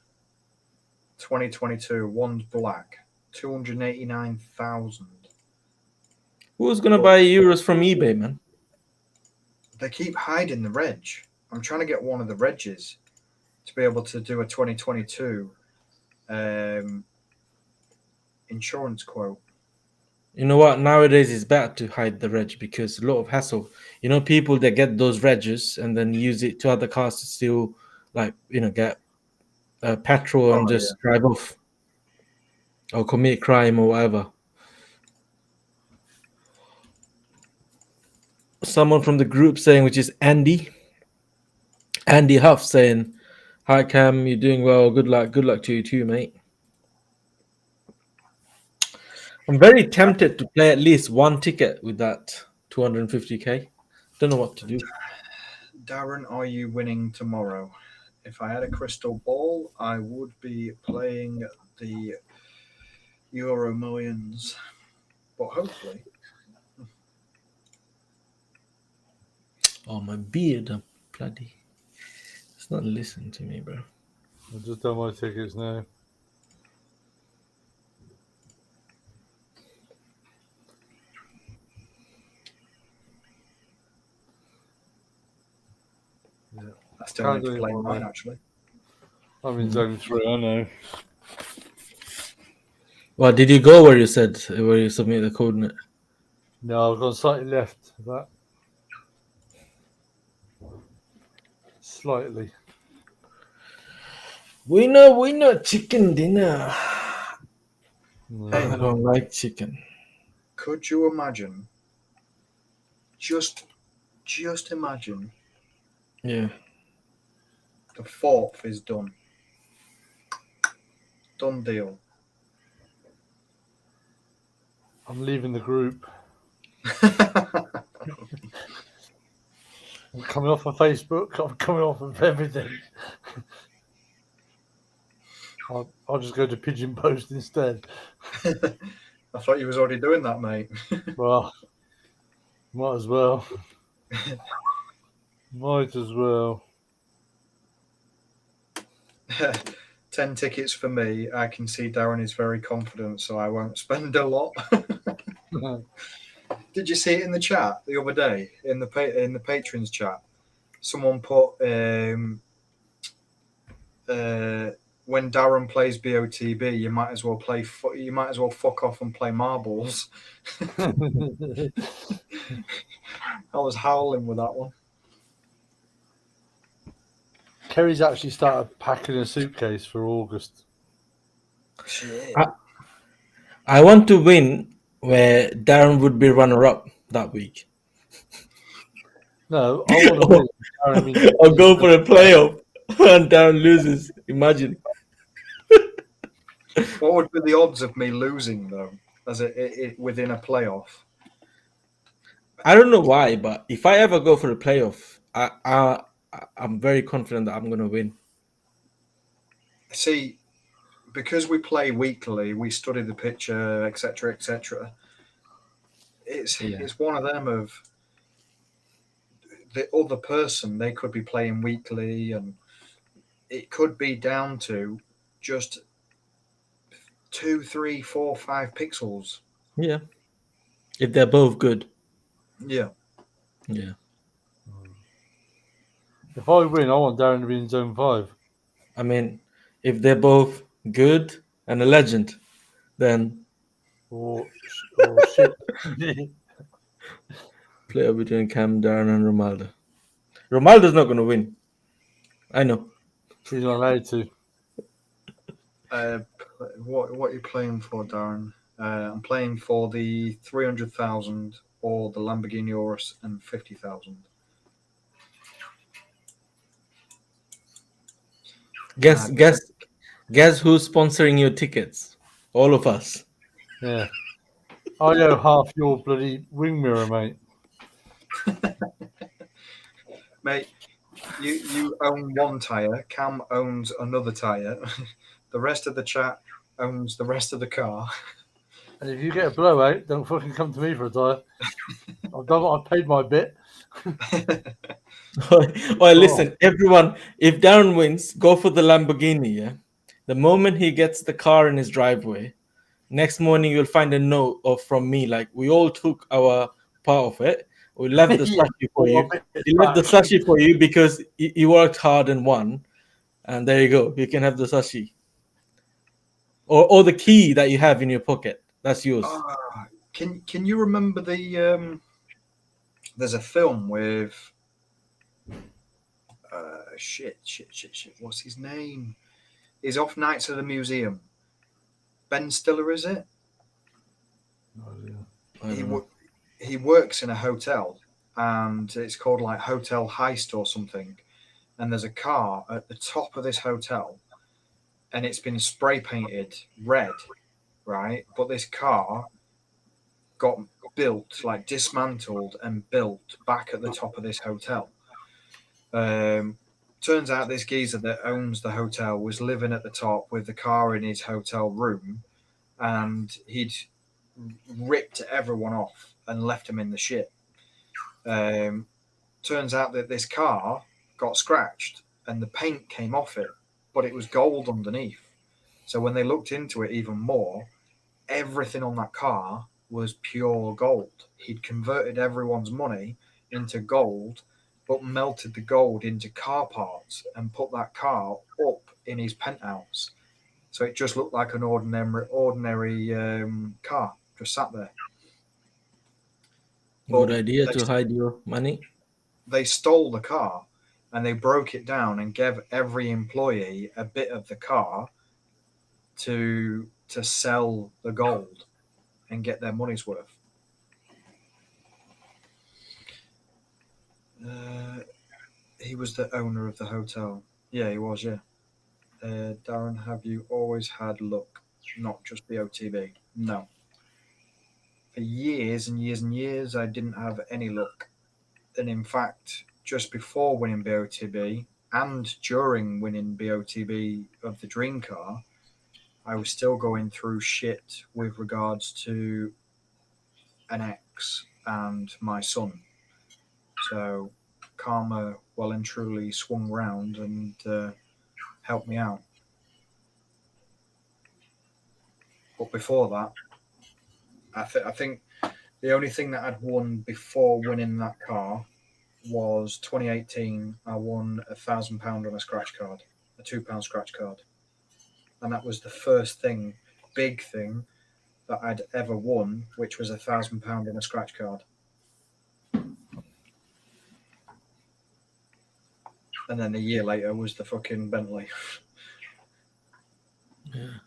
2022, one's black, 289,000. Who's gonna buy euros from eBay, man? They keep hiding the reg. I'm trying to get one of the regs to be able to do a 2022 insurance quote. You know what? Nowadays it's better to hide the reg because a lot of hassle. You know, people that get those regs and then use it to other cars to still, like, get petrol and just drive off or commit crime or whatever. Someone from the group saying, which is Andy Huff saying, "Hi Cam, you're doing well. Good luck to you too, mate." I'm very tempted to play at least one ticket with that 250k. Don't know what to do. Darren, are you winning tomorrow? If I had a crystal ball, I would be playing the Euro Millions. But hopefully. Oh, my beard, bloody. It's not listening to me, bro. I've just done my tickets now. Yeah. I still need to play mine, actually. I'm in zone 3, I know. Well, did you go where you submit the coordinate? No, I've gone slightly left of that. Slightly. Winner, chicken dinner. No. I don't like chicken. Could you imagine? Just imagine. Yeah. The 4th is done. Done deal. I'm leaving the group. I'm coming off of Facebook. I'm coming off of everything. I'll just go to Pigeon Post instead. I thought you was already doing that, mate. Well, might as well. Might as well. 10 tickets for me. I can see Darren is very confident, so I won't spend a lot. Did you see it in the chat the other day in the patrons chat? Someone put when Darren plays BOTB, you might as well fuck off and play marbles. I was howling with that one. Kerry's actually started packing a suitcase for August. Shit. I want to win where Darren would be runner-up that week. No, I want to win. I'll go for a playoff and Darren loses. Imagine. What would be the odds of me losing though, as it within a playoff? I don't know why, but if I ever go for a playoff, I'm very confident that I'm going to win. See, because we play weekly, we study the picture, etc., etc. It's one of them of the other person. They could be playing weekly, and it could be down to just 2, 3, 4, 5 pixels. Yeah, if they're both good. Yeah. If I win, I want Darren to be in zone 5. I mean, if they're both good and a legend, then Or shit. player between Cam, Darren, and Ronaldo. Ronaldo's not going to win. I know. He's not allowed to. What are you playing for, Darren? I'm playing for the 300,000 or the Lamborghini Urus and 50,000. Guess who's sponsoring your tickets? All of us. Yeah. I owe half your bloody wing mirror, mate. Mate, You own one tire. Cam owns another tire. The rest of the chat owns the rest of the car. And if you get a blowout, don't fucking come to me for a tire. I've paid my bit. Well, listen, everyone. If Darren wins, go for the Lamborghini. Yeah. The moment he gets the car in his driveway, next morning you'll find a note from me like we all took our part of it. We left the Yeah, slushy for you. it's We left the back. slushy for you because you worked hard and won. And there you go. You can have the sushi. Or the key that you have in your pocket. That's yours. Can you remember the there's a film with shit. What's his name? He's off Nights at the Museum. Ben Stiller, is it? He works in a hotel, and it's called like Hotel Heist or something. And there's a car at the top of this hotel, and it's been spray painted red, right? But this car got built, like dismantled and built back at the top of this hotel. Turns out this geezer that owns the hotel was living at the top with the car in his hotel room, and he'd ripped everyone off and left them in the shit. Turns out that this car got scratched and the paint came off it, but it was gold underneath. So when they looked into it even more, everything on that car was pure gold. He'd converted everyone's money into gold, but melted the gold into car parts and put that car up in his penthouse. So it just looked like an ordinary car, just sat there. Good idea to hide your money. They stole the car and they broke it down and gave every employee a bit of the car to sell the gold and get their money's worth. He was the owner of the hotel. Yeah, he was, yeah. Darren, have you always had luck, not just BOTB? No. For years and years and years, I didn't have any luck. And in fact, just before winning BOTB and during winning BOTB of the dream car, I was still going through shit with regards to an ex and my son. So karma well and truly swung round and helped me out. But before that, I think the only thing that I'd won before winning that car was 2018. I won £1,000 on a scratch card, a £2 scratch card. And that was the first big thing that I'd ever won, which was £1,000 on a scratch card. And then a year later was the fucking Bentley. Yeah.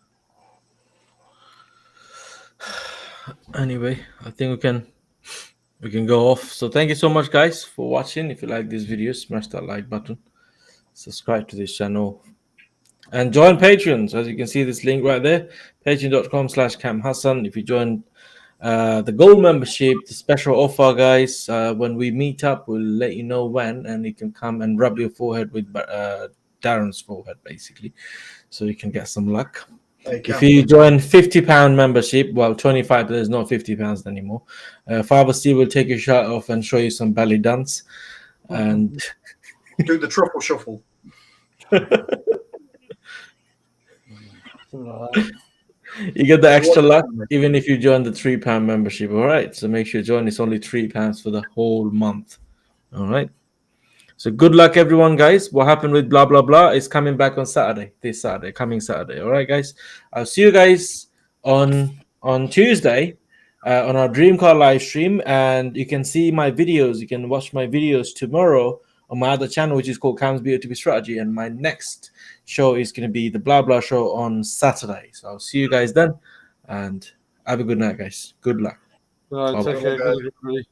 Anyway, I think we can go off. So thank you so much, guys, for watching. If you like this video, smash that like button, subscribe to this channel, and join Patreons. As you can see, this link right there, patreon.com/Kam Hasan. If you join the gold membership, the special offer, guys, when we meet up, we'll let you know when, and you can come and rub your forehead with Darren's forehead, basically, so you can get some luck. If you join £50 membership, well, 25, there's not £50 anymore. Father Steve will take your shirt off and show you some belly dance, and do the truffle shuffle. You get the extra luck even if you join the £3 membership. All right, so make sure you join. It's only £3 for the whole month. All right. So good luck, everyone, guys. What happened with blah blah blah is coming back on Saturday. This Saturday, coming Saturday. All right, guys. I'll see you guys on Tuesday on our Dream Car live stream, and you can see my videos. You can watch my videos tomorrow on my other channel, which is called Kam's BOTB Strategy, and my next show is going to be the blah blah show on Saturday. So I'll see you guys then, and have a good night, guys. Good luck. Right, take care. Good luck, everybody.